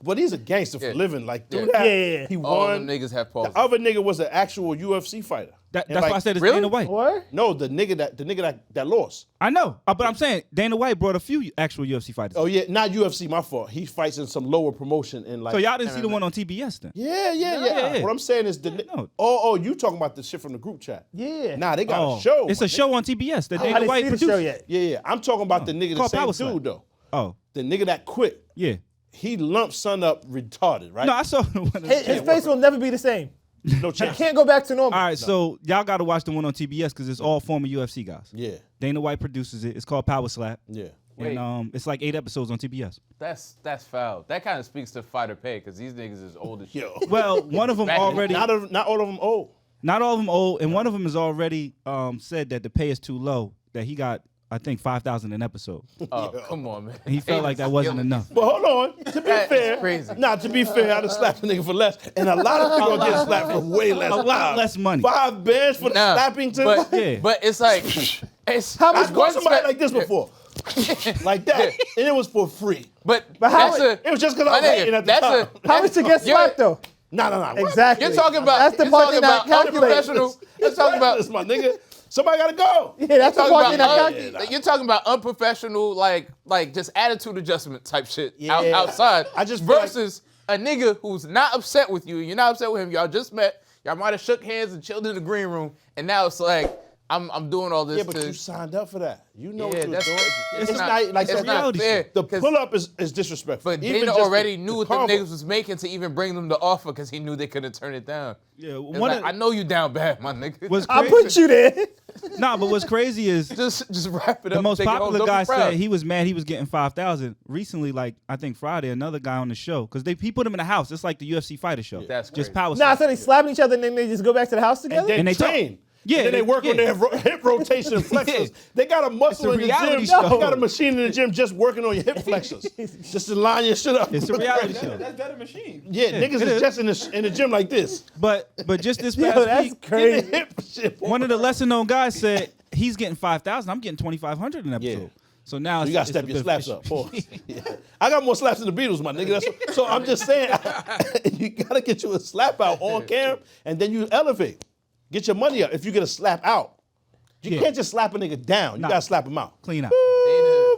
but he's a gangster for Yeah. living. Like, through Yeah. that, Yeah. he All won. them niggas have paused. The other nigga was an actual UFC fighter. That's And why I said it's really? Dana White. what? No, the nigga that lost. I know, but I'm saying Dana White brought a few actual UFC fighters. Oh yeah, not UFC. My fault. He fights in some lower promotion in like. So y'all didn't see the one on TBS then? Yeah. yeah. What I'm saying is no. Oh, you talking about the shit from the group chat? Yeah. Nah, they got Oh, a show. it's my a show on TBS that I Dana didn't White see the produced. show yet. Yeah. I'm talking about the nigga, the Called same Power dude Slap. though. Oh, The nigga that quit. yeah. He lumped son up retarded, right? No, I saw the one. His face will never be the same. No He chance. can't go back to normal. All right, so y'all got to watch the one on TBS because it's all former UFC guys. Yeah, Dana White produces it. It's called Power Slap. yeah. Wait. And it's like 8 episodes on TBS. That's foul. That kind of speaks to fighter pay because these niggas is old as shit. Yo, Well, one of them Back in- already, not all of them old. not all of them old, and one of them has already said that the pay is too low, that he got, I think, $5,000 an episode. Oh, come on, man. And he felt like that wasn't enough. But hold on. To be That is fair, crazy. to be fair, I'd have slapped a nigga for less, and a lot of people are getting slapped for way less. A lot less money. 5 bands for the Nah, slapping to. but, Yeah. but it's like, it's I it's caught one somebody step- like this before, like that, and it was for free. But how that's it- a, It was just because I my was nigga, hating at the that's time. How much to get you're- slapped though? No. Exactly. You're talking about That's the you're part talking they're not about calculating. unprofessional. You're talking about This, my nigga. Somebody gotta go. Yeah, that's the talking part they're not about calculating. you're talking about unprofessional, like just attitude adjustment type shit Yeah. outside. I just feel like- versus a nigga who's not upset with you. You're not upset with him. Y'all just met. Y'all might have shook hands and chilled in the green room, and now it's like I'm doing all this Yeah, but to. you signed up for that. You know what Yeah, you're that's doing. it's It's not not like it's that. not reality fair. The 'cause- pull up is disrespectful. But Even Dana just already the knew what them karma. niggas was making to even bring them the offer because he knew they couldn't turn it down. Yeah, It's one like, of, I know you down bad, my nigga. what's I crazy, put you there. Nah, but what's crazy is just wrap it up. the most take it home, popular don't be guy proud. said he was mad he was getting 5,000. Recently, like I think Friday, another guy on the show because he put him in a house. It's like the UFC fighter show. That's just crazy. power. Nah, slap. so they slapping each other and then they just go back to the house And together? then And they train. Yeah, and then they work on their hip rotation and flexors. They got a muscle in the gym. reality show. They got a machine in the gym just working on your hip flexors, just to line your shit up. It's a reality show. That's better machine. Yeah, niggas is just in the gym like this. But just this Yo, past that's week, crazy. Hip shit. one of the lesser known guys said he's getting 5,000. I'm getting 2,500 an episode. Yeah. So now You gotta step your slaps up. Pause. Yeah. I got more slaps than the Beatles, my nigga. So I'm just saying, you gotta get you a slap out on cam, and then you elevate. Get your money up if you get a slap out. You can't just slap a nigga down. You gotta slap him out. Clean out.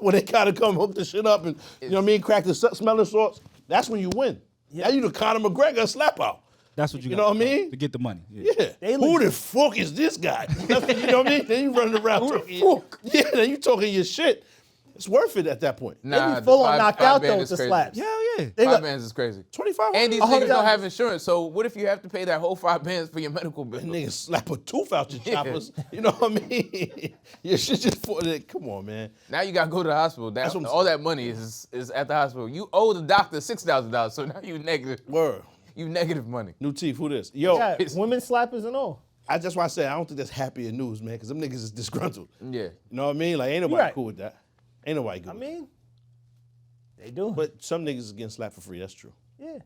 When they gotta come hook the shit up and, you know what I mean, crack the smelling salts, that's when you win. Now you the Conor McGregor slap out. That's what you You got know what I mean? to get the money. Yeah. Yeah. Who the fuck is this guy? You know what I mean? Then you running around. Who the fuck? Yeah, then you talking your shit. It's worth it at that point. Nah, They be full on the knocked five out band though with is the crazy. slaps. Hell yeah. They Five got- bands is crazy. 25. And these $100. niggas don't have insurance. So what if you have to pay that whole 5 bands for your medical bill? Niggas slap a tooth out your choppers. You know what I mean? Your shit just for that. Come on, man. Now you gotta go to the hospital. That's what I'm All that money is at the hospital. You owe the doctor $6,000, so now you negative. Word. You negative money. New teeth. Who this? Yo, Yeah, women slappers and all. that's why I say I don't think that's happier news, man, because them niggas is disgruntled. Yeah. You know what I mean? Like, ain't nobody right. cool with that. Ain't nobody good I with that. mean, they do. But some niggas is getting slapped for free. That's true. Yeah.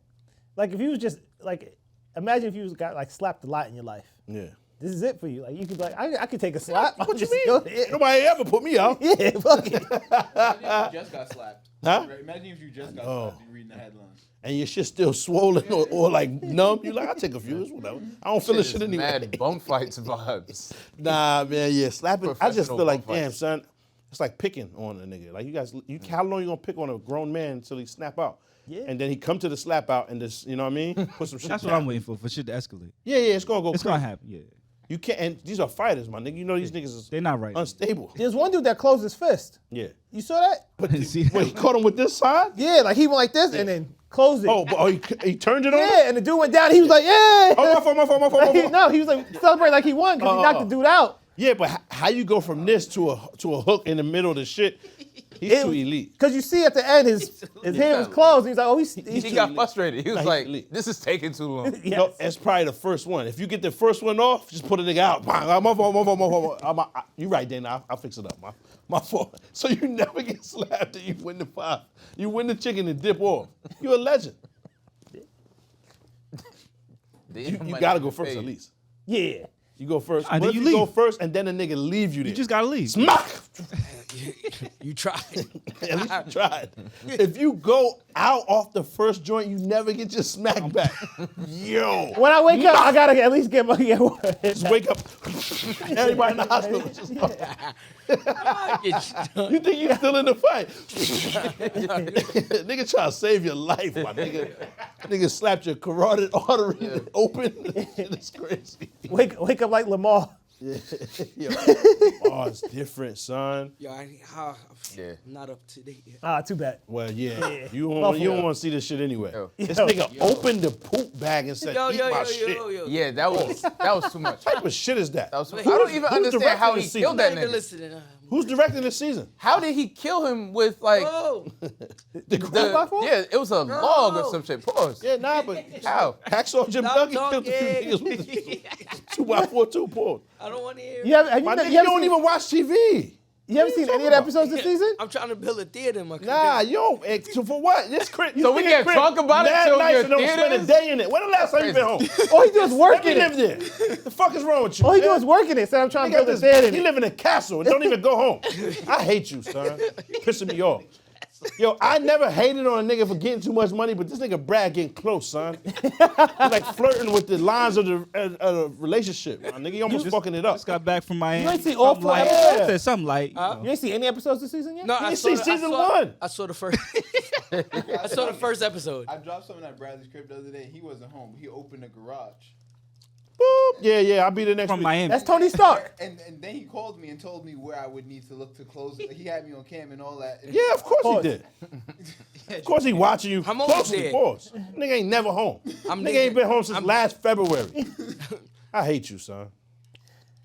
Like if you was just like, imagine if you was got like slapped a lot in your life. Yeah. This is it for you. Like you could be like, I could take a slap. What you Just mean? go ahead. Nobody ever put me out. Yeah, fuck it. Imagine if you just got slapped. Huh? Imagine if you just got slapped and reading the headlines. And your shit still swollen or like numb. You like, I'll take a few. It's whatever. I don't feel the shit anyway. Mad bone fights vibes. Nah, man, yeah, slapping. I just Professional feel like, bum damn, fights. son, it's like picking on a nigga. Like you guys, how long you gonna pick on a grown man until he snap out? Yeah. And then he come to the slap out and just, you know what I mean? Put some shit That's what down. I'm waiting for shit to escalate. Yeah, it's gonna go. It's crazy. gonna happen. Yeah. You can't. And these are fighters, my nigga. You know these niggas is They're not right. unstable. There's one dude that closed his fist. Yeah. You saw that? See, Wait, he caught him with this side? Yeah, like he went like this and then closed it. Oh, he turned it on? yeah, and the dude went down. He was like, yeah. Oh, my fault. No, he was like celebrating like he won because he knocked the dude out. Yeah, but how you go from this to a hook in the middle of the shit? He's too elite. Because you see at the end his hand was closed. And he's like, oh, he's He too got elite. frustrated. He was Nah, he's like, elite. this is taking too long. Yes. No, it's probably the first one. If you get the first one off, just put a nigga out. My fault. You right, Dana. I'll fix it up. My fault. So you never get slapped and you win the 5. You win the chicken and dip off. You're a legend. You gotta go first at least. Yeah. You go first. And What then if you you go leave. first and then a nigga leave you there? You just gotta leave. smack. You tried. At least you tried. If you go out off the first joint, you never get your smack back. Yo. When I wake up, I gotta at least get my Just wake up. Everybody in the hospital. Just, you think you still in the fight? Nigga try to save your life, my nigga. Nigga slapped your carotid artery open. It's crazy. wake up like Lamar. Yo. Oh, it's different, son. Yo, I'm not up to date yet. Ah, too bad. Well, yeah. Yeah. You don't want to see this shit anyway. Yo. This Yo. nigga opened the poop bag and said, eat my shit. Yeah, that was too much. What type of shit is that? That was, I don't even who's understand how directing he this killed that Not even nigga. listening. Who's directing this season? How did he kill him with like Oh, The grandpa? yeah, it was a log or some shit. Pause. Yeah, nah, but How? Hacksaw Jim Stop Duggan killed a few talking. niggas with the 2x4 2-pole. I don't want to hear. You haven't, My nigga, you you haven't don't seen, even watch TV. you haven't seen any of the episodes this season? I'm trying to build a theater in my Nah, you don't. So for what? This crib. So we can't talk about it till nice your and don't spend a theaters? day in it. When the last time you been home? All he do is work Let me in live it. there. The fuck is wrong with you? All he do man? is work in it. So I'm trying He to got build a this- theater in He it. live in a castle and don't even go home. I hate you, son. Pissing me off. Yo, I never hated on a nigga for getting too much money, but this nigga Brad getting close, son. He's like flirting with the lines of the relationship. My nigga, you almost fucking it up. Just got back from Miami. You ain't seen all Something 4 light. episodes? I said something light. You ain't seen any episodes this season yet? No, You see season 1. I saw the first. I saw the first episode. I dropped something at Bradley's crib the other day. He wasn't home. He opened the garage. Boop. Yeah, I'll be the next From week. Miami. That's Tony Stark. And then he called me and told me where I would need to look to close it. He had me on cam and all that. And Yeah, of course Pause. he did. Of course he watching you I'm almost closely. there. Pause. Nigga ain't never home. Nigga ain't been home since last February. I hate you, son.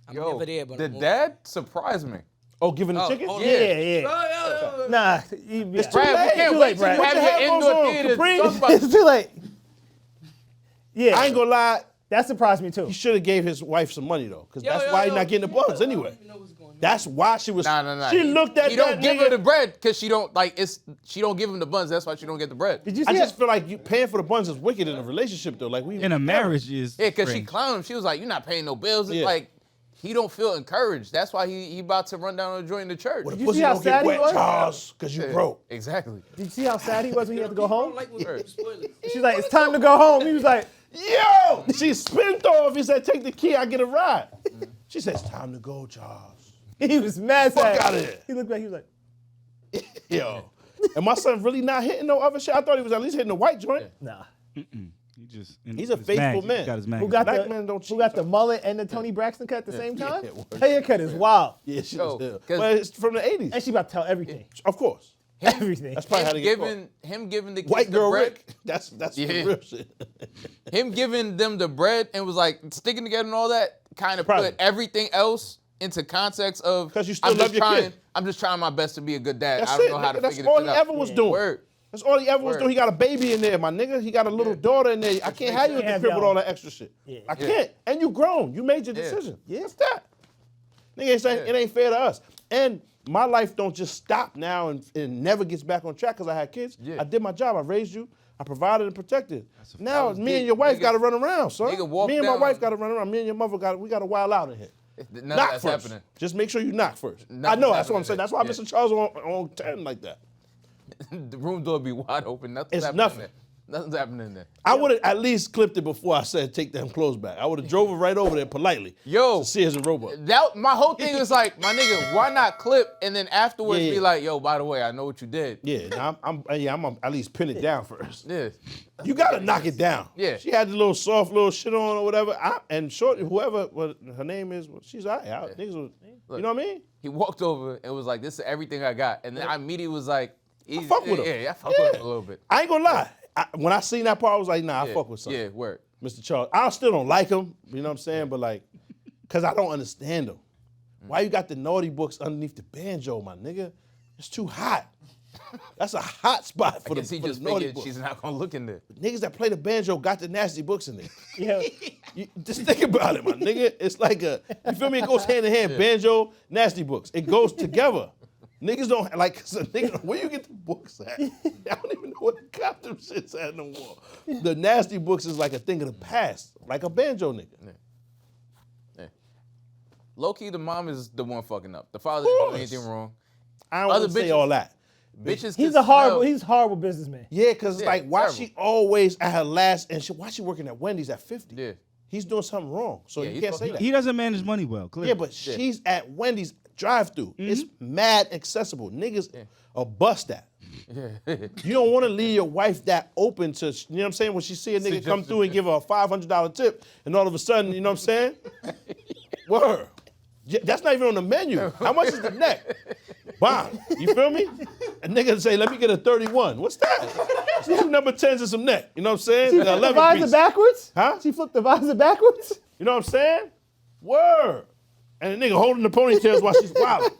I'm Yo, never there, but the I'm dad surprised me. Oh, giving the Oh, chicken? oh, Yeah. Oh, Nah. It's too Brad, we late. can't Too wait late, till Brad. you Put have your your headphones indoor on, theater. Capri. to talk about It's too late. Yeah. I ain't gonna lie. That surprised me too. He should have gave his wife some money though, because that's why he's not getting the buns anyway. That's why she was. Nah. She looked at He that don't give nigga. her the bread because she don't like it's. She don't give him the buns. That's why she don't get the bread. Did you see I just it? feel like you paying for the buns is wicked in a relationship though. Like we In a marriage is Yeah, because she strange. clowned him. She was like, "You're not paying no bills." It's Yeah. like he don't feel encouraged. That's why he about to run down and join the church. Well, the you pussy see how don't sad get he wet, was? Charles, because you broke. Exactly. Did you see how sad he was when he had to go home? Like when people spoil it. She's like, it's time to go home. He was like, Yo, she spent off. He said, "Take the key. I get a ride." She said, "It's time to go, Charles." he was mad Fuck sad. outta here. He looked back. He was like, Yo, and my son really not hitting no other shit. I thought he was at least hitting the white joint. nah. He just He's a his faithful mag- man. He got his Who mag. got Black the men don't Who cheat, got the son. mullet and the Tony Braxton cut at the same time? Yeah, word. Her haircut is wild. Yeah, she Yo, was ill. 'cause- But it's from the '80s. And she about to tell everything. Of course. Everything. That's probably how they get caught. Him giving the kids White the girl bread. Rick. That's Yeah. the real shit. Him giving them the bread and was like sticking together and all that kind of Probably. put everything else into context of 'Cause you still I'm love just your trying. kid. I'm just trying my best to be a good dad. That's I don't it. know how Nigga, to that's figure all this he out. ever was doing. Word. That's all he ever was Word. doing. He got a baby in there, my nigga. He got a little daughter in there. I can't have you at the have crib with y'all. all that extra shit. Yeah. I can't. And you grown. You made your Yeah. decision. Yeah. That's that. Nigga ain't saying it ain't fair to us. And my life don't just stop now and never gets back on track because I had kids. Yeah. I did my job. I raised you. I provided and protected. Now That was me big. and your wife Nigga- got to run around, son. nigga walk Me and my down- wife got to run around. Me and your mother we got to wild out in here. None Knock of that's first. happening. Just make sure you knock first. I Nothing's know. That's what I'm happening saying. there. That's why Yeah. Mr. Charles on 10 like that. The room door be wide open. Nothing's It's happening nothing. there. Nothing's happening there. I would have at least clipped it before I said take them clothes back. I would have drove it right over there politely. Yo. To see as a robot. That my whole thing was like, my nigga, why not clip and then afterwards Yeah. be like, yo, by the way, I know what you did. Yeah, now I'm gonna at least pin it down first. Yeah. You gotta knock it down. Yeah. She had the little soft little shit on or whatever. And short, whoever what her name is, she's all right. Niggas was, you know what I mean? He walked over and was like, this is everything I got. And then I immediately was like, easy. fuck with him. Yeah, I fuck with him a little bit. I ain't gonna lie. When I seen that part, I was like, nah, I Yeah. fuck with something. Yeah, word. Mr. Charles. I still don't like him, you know what I'm saying? But like, cause I don't understand him. Why you got the naughty books underneath the banjo, my nigga? It's too hot. That's a hot spot for I guess he the just naughty figured books. she's not gonna look in there. Niggas that play the banjo got the nasty books in there. Yeah. You, just think about it, my nigga. It's like you feel me? It goes hand in hand. Banjo, nasty books. It goes together. Niggas don't like, so nigga, where you get the books at? I don't even know where the got them shits at no more. The nasty books is like a thing of the past, like a banjo nigga. Low key, the mom is the one fucking up. The father didn't do course. anything wrong. I don't Other want to say bitches- all that. Bitches. He's can a horrible. smell- He's a horrible businessman. Yeah, cause it's Yeah, like why terrible. she always at her last, and why she working at Wendy's at 50? Yeah. He's doing something wrong, so Yeah, you he's can't say fucking that. He doesn't manage money well. Clearly. Yeah, but she's at Wendy's drive-through. It's mad accessible. Niggas are bust that. You don't want to leave your wife that open to, you know what I'm saying? When she see a nigga come through and give her a $500 tip, and all of a sudden, you know what I'm saying? Word. Yeah, that's not even on the menu. How much is the neck? Bomb. You feel me? A nigga say, let me get a 31. What's that? Two number 10s and some neck. You know what I'm saying? The The 11 visor piece. backwards? Huh? She flipped the visor backwards? You know what I'm saying? Word. And the nigga holding the ponytails while she's wilding.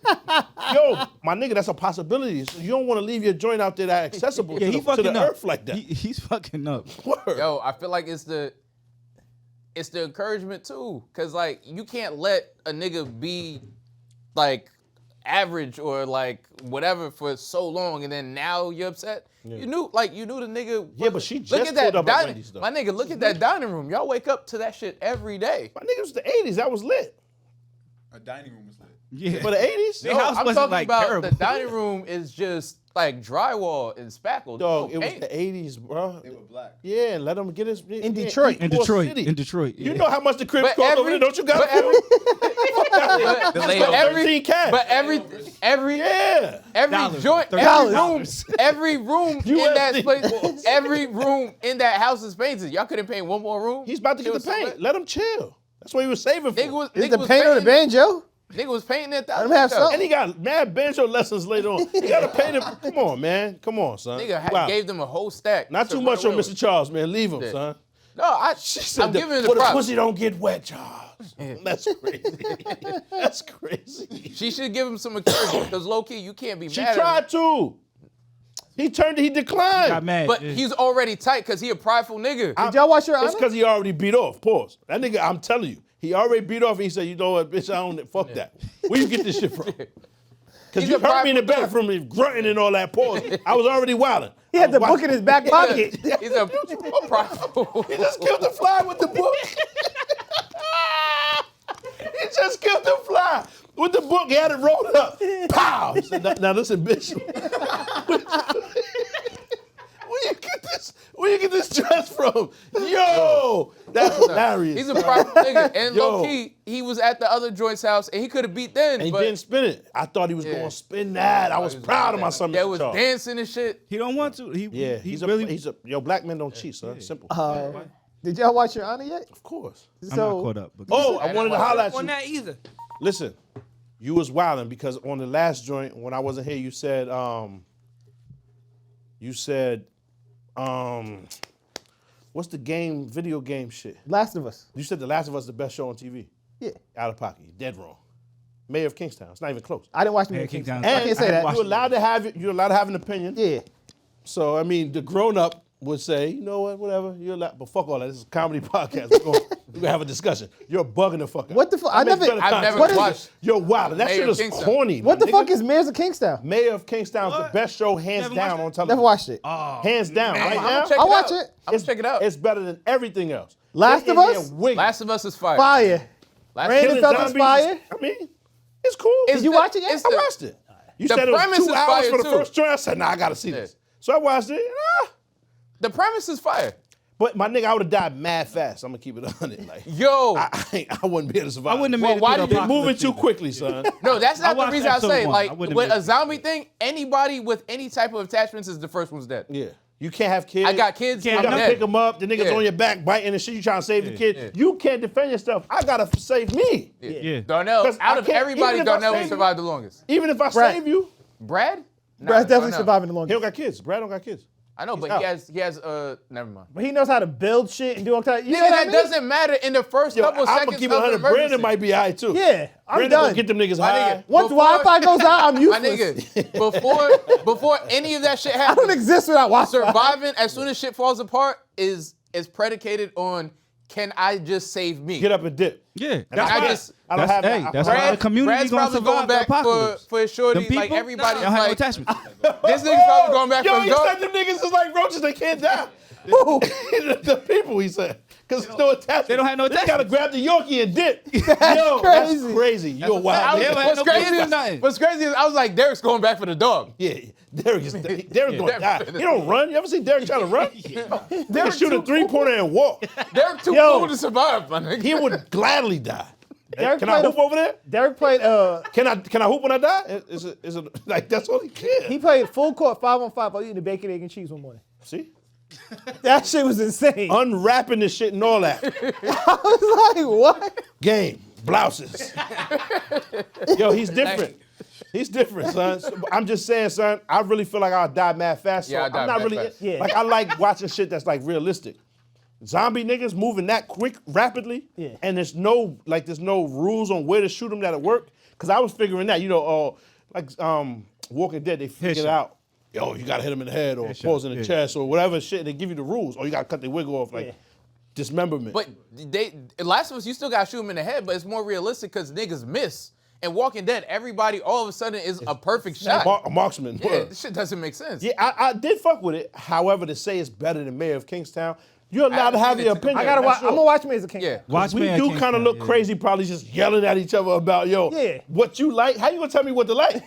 Yo, my nigga, that's a possibility. So you don't want to leave your joint out there that accessible yeah, to, he the, to fucking the up. earth like that. He's fucking up. Word. Yo, I feel like it's the encouragement too, cause like you can't let a nigga be like average or like whatever for so long, and then now you're upset. You knew the nigga. Yeah, but she look just at that pulled up at dining. Wendy's, though. My nigga, look at that dining room. Y'all wake up to that shit every day. My nigga, it was the 80s. That was lit. A dining room was lit. Yeah. For the 80s? Their No, house I'm wasn't, talking like, about terrible. the dining room is just like drywall and spackle. Dog, No it was paint. the 80s, bro. They were black. Yeah, and let him get his... In Detroit. In Detroit. You know how much the cribs But cost over there, don't you got but every, but, The but layover. every, 13 cash. but every Yeah. every joint, $30. every room in that USD. place, every room in that house is painted. Y'all couldn't paint one more room. He's about to get the paint. Let him chill. That's what he was saving for. Nigga was, Is nigga the was paint on the painting- banjo? Nigga was painting at Let him have something. And he got mad banjo lessons later on. He got to pay them. Come on, man. Come on, son. Nigga Wow. gave them a whole stack. Not to too run much on away with. Mr. Charles, man. Leave him, Yeah. son. No, She said I'm giving him the for the props. pussy don't get wet, Charles. That's crazy. That's crazy. She should give him some encouragement because low key you can't be She mad at him. tried to. He declined. Got mad. But yeah. he's already tight because he a prideful nigga. Did y'all watch Your Honor? It's because he already beat off. Pause. That nigga, I'm telling you, he already beat off and he said, you know what, bitch, I own it. Fuck that. Where you get this shit from? Because He's you a heard me in the prideful bathroom and grunting and all that. Pause. I was already wilding. He had the book in his back pocket. He's a prideful. He just killed the fly with the book. He just killed the fly with the book. He had it rolled up. Pow! He said, now listen, bitch. Where you get this dress from? Yo, that's hilarious. He's a prideful nigga. And Yo. low key, he was at the other joint's house and he could have beat then. And he but didn't spin it. I thought he was going to spin that. I was proud of my son. There Mr. was Charles. dancing and shit. He don't want to. Yeah, he's yo, black men don't cheat, son. Simple. Did y'all watch Your Honor yet? Of course. I'm not caught up. But Oh, I wanted to holler at On you. that either. Listen, you was wilding because on the last joint when I wasn't here, you said, what's the video game shit? Last of Us. You said The Last of Us is the best show on TV. Yeah. Out of pocket. You're dead wrong. Mayor of Kingstown. It's not even close. I didn't watch Mayor Mayor of Kingstown. Kingstown. I can't say that. You're allowed to have it. You're allowed to have an opinion. Yeah. So I mean, the grown up would say, you know what, whatever. You're allowed, but fuck all that. This is a comedy podcast. We're gonna have a discussion. You're bugging the fuck out. What the fuck? I've never What is watched it? You're wild. That Mayor shit of is Kingstown. corny. What my the nigga. fuck is Mayor of Kingstown? Mayor of Kingstown is the best show, hands Never down, watched on it? television. Never watched it. Hands down, right now. Check I'll it watch out. it. I'm gonna check it out. It's better than everything else. Last They of in there Us? wigging. Last of Us is fire. Fire. Last Brandon Killing felt it's zombies fire. is- I mean, it's cool. Did you watch it yet? I watched it. You The said it was premise 2 is hours fire, for the too. first joint. I said, nah, I gotta see this. So I watched it. The premise is fire. But my nigga, I would have died mad fast. I'm gonna keep it on it. Like, Yo. I wouldn't be able to survive. I wouldn't have Well, made it. why through did the you You're moving apocalypse too either. quickly, son. No, that's I not the watched reason I episode say. one. Like, I wouldn't with have a zombie thing, anybody with any type of attachments is the first one's dead. Yeah. You can't have kids. I got kids. You I'm gotta dead. pick them up. The niggas Yeah. on your back biting and shit. You trying to save the kid. You can't defend yourself. I gotta save me. Yeah. Darnell, 'Cause I out of can't- everybody, even if I Darnell will save survive the longest. Even if I Brad. save you, Brad? Nah, Brad's definitely Darnell. surviving the he longest. don't got kids. Brad don't got kids. I know, but out. he has never mind. But he knows how to build shit and do all kinds. You know Nigga, what I that mean? doesn't matter in the first Yo, couple I'm seconds gonna keep of it an 100. emergency. Brandon might be high too. Yeah, I'm Brandon gonna done. get them niggas My high. nigga, Once before- Wi-Fi goes out, I'm My useless. nigga, before any of that shit I don't happens, exist without Wi-Fi. surviving as soon as shit falls apart is predicated on, can I just save me? Get up and dip. Yeah. And I I just- I don't have Hey, that. that's I- how the community Brad's gonna probably survive going the back apocalypse. for his shorty. Them Like people, everybody's they don't have no like, attachment. this nigga's probably going back Yo, for he his said dog. them niggas is like roaches. They can't die. Who? The people, he said. Because there's no attachment. They don't have no They gotta attachment. grab the Yorkie and dip. Yo, crazy. that's crazy. You're I wild. was- They don't have What's no crazy business is, nothing. what's crazy is I was like, Derek's going back for the dog. Yeah, Derek's gonna Derek die. finna- He don't run. You ever see Derek trying to run? Derek shoot a 3-pointer and walk. Derek too Yo. cool to survive, my nigga. He would gladly die. Derek Can I played hoop over there? Derek played. Can I hoop when I die? Is it like that's all he can? He played full court 5-on-5 while eating the bacon, egg, and cheese one morning. See? That shit was insane. Unwrapping this shit and all that. I was like, what? Game. Blouses. Yo, he's different. He's different, son. So, I'm just saying, son, I really feel like I'll die mad fast. So Yeah, I'll die I'm not mad really fast. Yeah. like I like watching shit that's like realistic. Zombie niggas moving that quick, rapidly, Yeah. and there's no rules on where to shoot them that'll work. Cause I was figuring that, Walking Dead, they figured Headshot. out, yo, you gotta hit them in the head or pose in the chest or whatever shit. They give you the rules, or you gotta cut their wig off, like Yeah. dismemberment. But Last of Us, you still got to shoot him in the head, but it's more realistic because niggas miss. And Walking Dead, everybody all of a sudden is a perfect shot. A marksman. Yeah, this shit doesn't make sense. Yeah, I did fuck with it. However, to say it's better than Mayor of Kingstown, you're allowed to have your opinion. I gotta watch. That's I'm gonna all. watch me as a king. Yeah. Watch We me. do kind of look crazy, probably just yelling at each other about, Yeah. what you like? How you gonna tell me what to like?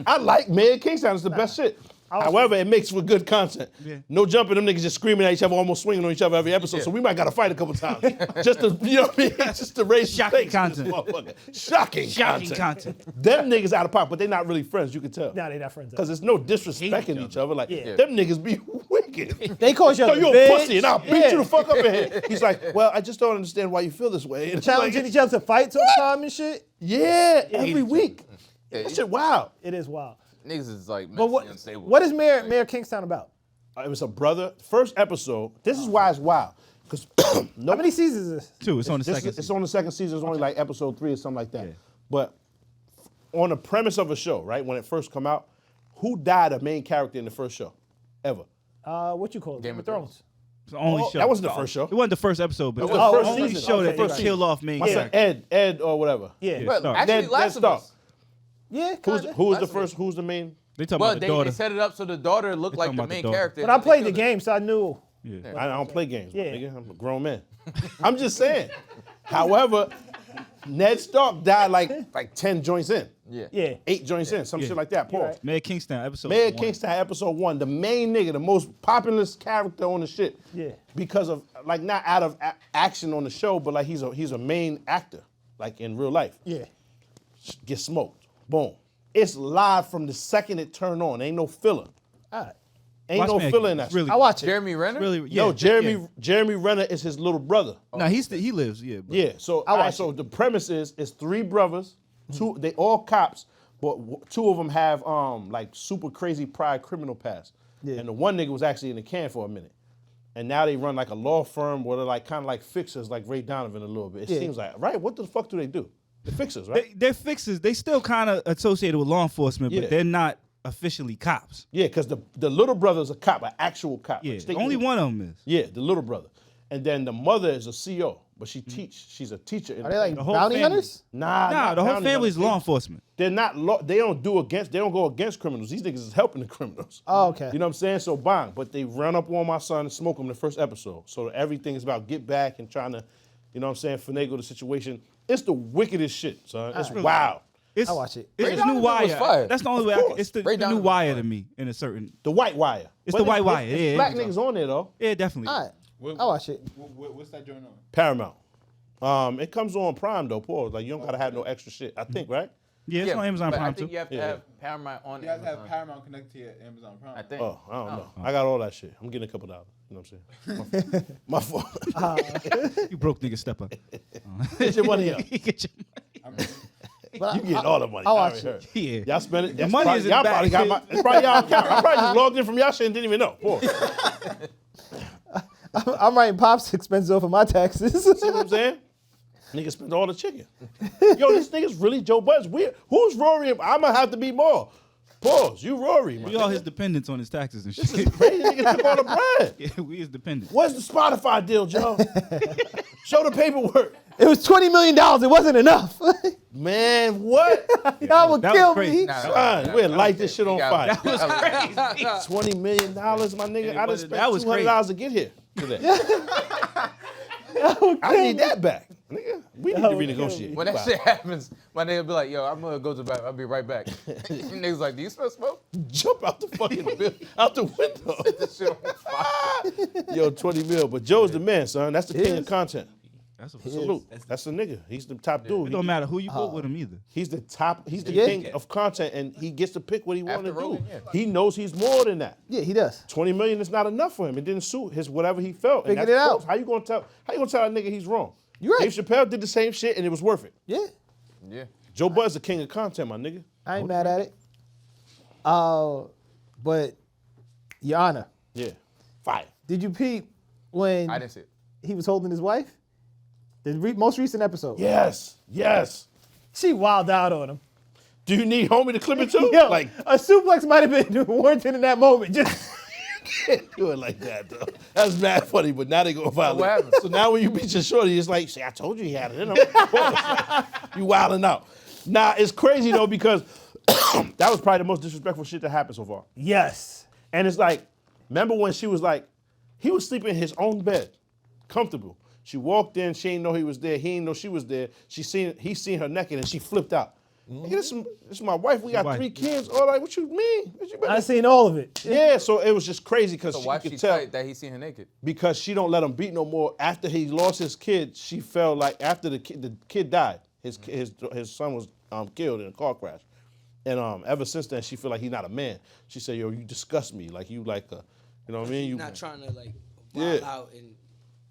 I like Mayor of Kingstown. It's the best shit. However, it makes for good content. Yeah. No jumping, them niggas just screaming at each other, almost swinging on each other every episode. So we might gotta fight a couple times, just to, you know what I mean? Just to raise the Shocking stakes in this content. motherfucker. Shocking Shocking content. content. Them niggas out of pocket, but they not really friends. You can tell. Nah, they not friends. Because there's no disrespecting each other. Like, Yeah. them niggas be wicked. They call each Yo, other you a bitch. pussy, and I'll beat you the fuck up in here. He's like, well, I just don't understand why you feel this way. And it's Challenging like, each other to fight sometime and shit. yeah, every week. Yeah, That shit wild. It is wild. Niggas is like But mentally unstable. what is Mayor Kingstown about? It was a brother. First episode. This is why it's wild. Because How many seasons is this? 2. It's on the This second. is- it's on the second season. It's only like episode 3 or something like that. But on the premise of a show, right, when it first come out, who died a main character in the first show? ever. What you call it? Game of Thrones. It's the only Oh, show. that wasn't the first show. It wasn't the first episode, but it was was the the first only season. show Okay, that they first kill off main My son characters. Ed or whatever. Yeah. Yeah, Well, Stark. actually, Ned Last of Stark. Us. Yeah, Who was kinda. the Last of first? Us. Who's the main? They talking Well, about the they daughter. set it up so the daughter looked They like talking the about the main daughter. character. But I They played the killed her. game, so I knew. Yeah. I don't play games. Yeah. Nigga. I'm a grown man. I'm just saying. However, Ned Stark died like 10 joints in. Yeah. Yeah. 8 joints in, some shit like that. Pause. right. Mayor Kingstown episode. Mayor 1. Kingston episode 1, the main nigga, the most popular character on the shit. Yeah. Because of like not out of action on the show, but like he's a main actor, like in real life. Yeah. Get smoked. Boom. It's live from the second it turned on. Ain't no filler. All right. Ain't Watch no Mayor filler King. in that. It's really, I watch it. Jeremy Renner? really, yeah. No, Jeremy Renner is his little brother. No, he lives. Yeah. But Yeah. So so the premise is it's 3 brothers, 2 they all cops, but 2 of them have like super crazy prior criminal past. Yeah. And the one nigga was actually in the can for a minute. And now they run like a law firm where they're like kind of like fixers, like Ray Donovan a little bit. It Yeah. seems like, right? What the fuck do they do? The fixers, right? They're fixers. They still kind of associated with law enforcement, Yeah. but they're not officially cops. Yeah, because the little brother's a cop, an actual cop. Yeah. Like state Only unit. one of them is. Yeah, the little brother. And then the mother is a CO, but she she's a teacher. Are they like The whole bounty family. hunters? Nah, Nah, the whole bounty family is hunters. law enforcement. They're not they don't go against criminals. These niggas is helping the criminals. Oh, okay. You know what I'm saying? So bang, but they run up on my son and smoke him the first episode. So everything is about get back and trying to, you know what I'm saying, finagle the situation. It's the wickedest shit, son. It's wild. It's, I watch it. It's Ray the new Donovan was wire. fired. That's the only way. It's the Ray new Donovan was wire fired. to me in a certain. The white wire. It's But the white wire, it's yeah, black yeah. niggas on there though. Yeah, definitely. All right. I watch it. What's that joint on? Paramount. It comes on Prime though, pause. Like you don't gotta have no extra shit. I think, right? Yeah, it's on Amazon but Prime I think too. you have to have Paramount on You have to have Amazon. Paramount connected to your Amazon Prime. I think. Oh, I don't know. I got all that shit. I'm getting a couple dollars. You know what I'm saying? My fault. You broke nigga stepper. Get your money up. Get your money. But You get all the money. I I watch already heard. Yeah. Y'all spend it. The money is in y'all the probably back. got it's probably y'all account. I probably just logged in from y'all shit and didn't even know. Boy. I'm writing Pop's expenses off of my taxes. See what I'm saying? Nigga spent all the chicken. Yo, this nigga's really Joe Budden's weird. Who's Rory? I'm gonna have to be more. Pause. You Rory, man. We all his dependents on his taxes and This shit. is crazy. Nigga took all the bread. Yeah, we his dependents. Where's the Spotify deal, Joe? Show the paperwork. It was $20 million. It wasn't enough. Man, what? Y'all would That was kill crazy. me. Son, we'll light this shit on fire. That was crazy. $20 million, my nigga. I but done spent that was $200 to get here today. I need that back. Nigga, we need to renegotiate. When that shit happens, my nigga be like, yo, I'm gonna go to the back. I'll be right back. Niggas like, do you smell smoke? Jump out the fucking out the window. This shit on fire. Yo, 20 mil. But Joe's the man, son. That's the king of content. That's a Salute. That's the nigga. He's the top dude. It don't matter who you put with him either. He's the top. He's the Yeah. king of content, and he gets to pick what he want to After do. Rogan, yeah. He knows he's more than that. Yeah, he does. 20 million is not enough for him. It didn't suit his whatever he felt. And Figured that's it out. close. How you gonna tell a nigga he's wrong? You right. Dave Chappelle did the same shit and it was worth it. Yeah, Yeah. Joe Budden's the king of content, my nigga. I ain't mad at it. But Your Honor, Yeah. Fire. did you peep when I didn't see it. he was holding his wife? The most recent episode. Yes. Yes. She wilded out on him. Do you need homie to clip it too? Yo, Like, a suplex might have been warranted in that moment. Just can't do it like that though. That's mad funny, but now they go violate. what happened? So now when you beat your shorty, it's like, see, I told you he had it in him. You wilding out. Nah, it's crazy though because that was probably the most disrespectful shit that happened so far. yes. And it's like, remember when she was like, he was sleeping in his own bed, comfortable. She walked in, she didn't know he was there. He didn't know she was there. He seen her naked and she flipped out. Nigga, this is my wife. We got wife. 3 kids. All like, what you mean? What you I seen all of it. Yeah, so it was just crazy because So she why could she tell tight that he seen her naked? because she don't let him beat no more. After he lost his kid, she felt like after the kid died, his son was killed in a car crash, and ever since then she feel like he's not a man. She said, "Yo, you disgust me. Like you like a, you know what I mean? You Not trying to like wild Yeah. out and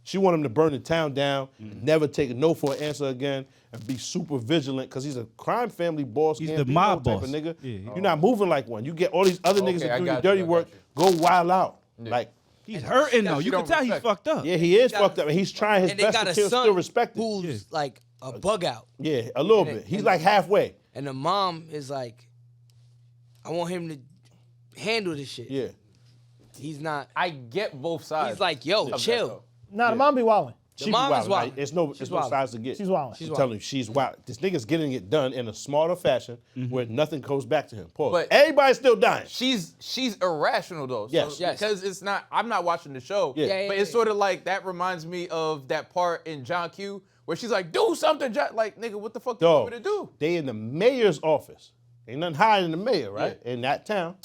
She want him to burn the town down, never take a no for an answer again, and be super vigilant because he's a crime family boss. He's can't the be mob no type boss. of nigga. Yeah. You're not moving like one. You get all these other niggas Okay, that I do got your you, dirty I got work, you. go wild out. Like, He's hurting though. She You can don't tell he's respect. fucked up. yeah, he is got fucked a- up, and he's trying his and they best got to a kill, son still respect it. who's like a bug out, Yeah, a little And bit. He's and- like halfway. and the mom is like, I want him to handle this shit. Yeah. He's not. I get both sides. He's like, yo, of that, chill. though. Nah, the mom be wildin'. The She mom be is wildin', wild. like, It's no wildin'. size to get. She's wildin'. I'm telling you, she's wild. This nigga's getting it done in a smarter fashion where nothing goes back to him. Pause. But- Everybody's still dying. She's irrational though. Yes. So, because it's not. I'm not watching the show. Yeah. But it's sort of like that reminds me of that part in John Q where she's like, "Do something, John." Like, nigga, what the fuck you want me to do? They in the mayor's office. Ain't nothing higher than the mayor, right? In that town.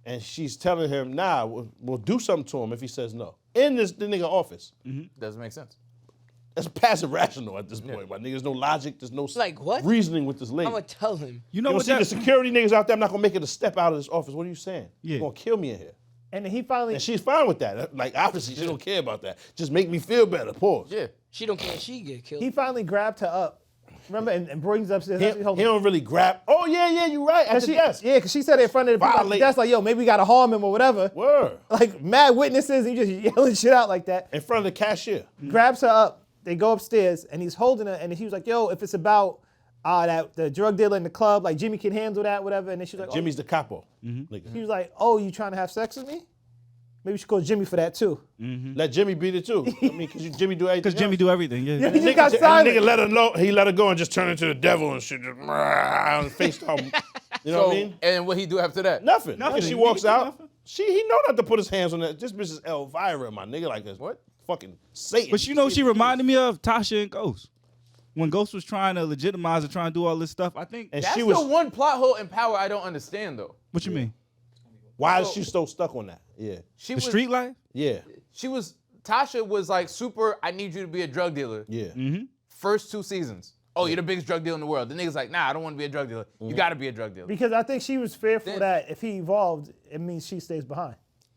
And she's telling him, nah, we'll do something to him if he says no. In the nigga office. Doesn't make sense. That's passive rational at this point, my nigga. There's no logic, there's no Like, what? reasoning with this lady. I'm gonna tell him. You You know don't what see the that? security niggas out there, I'm not gonna make it a step out of this office. What are you saying? Yeah. You're gonna kill me in here. And then he finally. And she's fine with that. Like, obviously, she don't care about that. Just make me feel better, pause. Yeah. She don't care. She get killed. He finally grabbed her up. Remember, and brings upstairs. He don't really grab. Oh, yeah, you're right. At the desk. Yeah, because she said it in front of the people at the Violate. desk, like, yo, maybe we gotta harm him or whatever. Word. Like, mad witnesses, and he just yelling shit out like that. In front of the cashier. Grabs her up. They go upstairs, and he's holding her, and he was like, yo, if it's about the drug dealer in the club, like, Jimmy can handle that, whatever. And then she's like, Jimmy's the capo. Nigga. He was like, oh, you trying to have sex with me? Maybe you should call Jimmy for that, too. Let Jimmy beat it too. I mean, because Jimmy do everything. Because Jimmy do everything. Yeah. He just got silent. Nigga let her know. He let her go and just turn into the devil and shit. Just on FaceTime. You know what I mean? And what he do after that? Nothing. Nothing. Nigga, she He walks do out. nothing. He know not to put his hands on that. This bitch is Elvira, my nigga. Like this. What? Fucking Satan. But you know, she reminded me of Tasha and Ghost. When Ghost was trying to legitimize and trying to do all this stuff, I think. And That's she was. the one plot hole in Power I don't understand though. What you mean? Why is she so stuck on that? Yeah. She The was street life? Yeah. Tasha was like super. I need you to be a drug dealer. Yeah. First 2 seasons. Oh, you're the biggest drug dealer in the world. The nigga's like, nah, I don't want to be a drug dealer. You got to be a drug dealer. Because I think she was fearful Then- that if he evolved, it means she stays behind.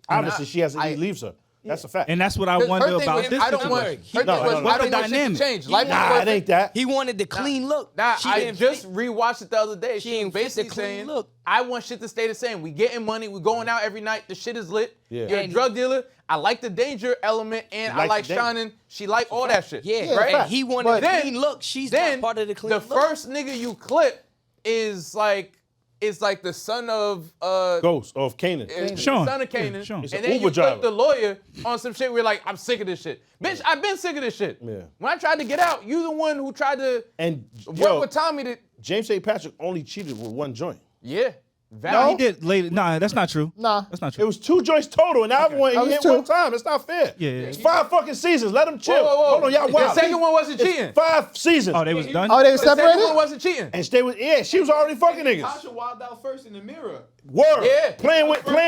Obviously, he leaves her. That's a fact. And that's what I Her wonder thing about with him, this I don't want. situation. Her thing No, was, no, no. I don't What's the want shit to dynamic? change. Life is Nah, worth it ain't that. He wanted the clean look. Nah, She I didn't just fit. rewatched it the other day. She She was ain't fit the basically clean saying, look. I want shit to stay the same. We getting money. We going out every night. The shit is lit. Yeah. You're a And- drug dealer. I like the danger element, and I likes like the danger. shining. She like all that shit. Yeah, right? and he wanted But the then- clean look. She's Then not part of the clean the look. first nigga you clip is like the son of Ghost of Canaan. Sean. son of Canaan. Yeah, Sean. He's And an then Uber you driver. clip the lawyer on some shit where like, I'm sick of this shit. Bitch, I've been sick of this shit. Yeah. When I tried to get out, you the one who tried to And work with Tommy to James St. Patrick only cheated with one joint. yeah. He Valid. did later. Nah, that's not true. Nah. That's not It true. was 2 joints total, and the other one he was hit 2. one time. It's not fair. Yeah, yeah. It's 5 fucking seasons. Let him chill. Whoa, whoa, whoa. Hold on, y'all The wild. second one wasn't It's cheating. 5 seasons. Oh, they was done? Oh, they were The second separated? one wasn't cheating. And stay with she was already fucking niggas. Tasha wild out first in the mirror. Word. Yeah. Playing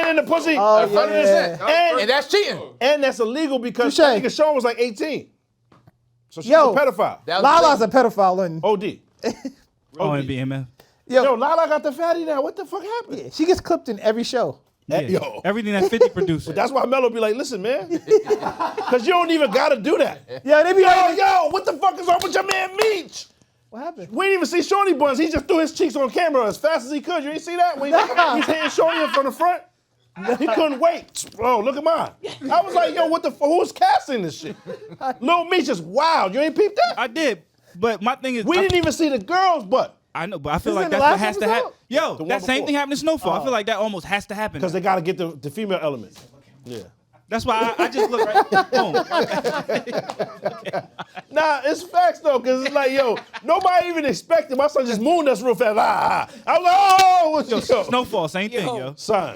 in the pussy. Oh, 100%. yeah. And that's cheating. And that's illegal because Touche. that nigga Sean was like 18. So she's Yo. a pedophile. That was Lala's a pedophile. And OD. Oh, and BMF. Yo, Lala got the fatty now. What the fuck happened? she gets clipped in every show. Yeah. Yo. Everything that 50 produced. That's why Mello be like, listen, man. Because you don't even got to do that. Yeah, they be like, Yo, what the fuck is wrong with your man Meech? what happened? We didn't even see Shorty Buns. He just threw his cheeks on camera as fast as he could. You ain't see that? When he's hitting Shorty from the front? He couldn't wait. Oh, look at mine. I was like, yo, what the fuck? Who's casting this shit? Lil Meech is wild. You ain't peeped that? I did. But my thing is, We didn't even see the girls' butt. I know, but I feel This like in the that's what last has to happen. episode? Yo, The one that same before. thing happened to Snowfall. I feel like that almost has to happen. Because they got to get the female element. Yeah. That's why I just look right. Boom. Nah, it's facts though, because it's like, yo, nobody even expected. My son just mooned us real fast. I was like, oh, what's yo, Snowfall, same thing, yo. son.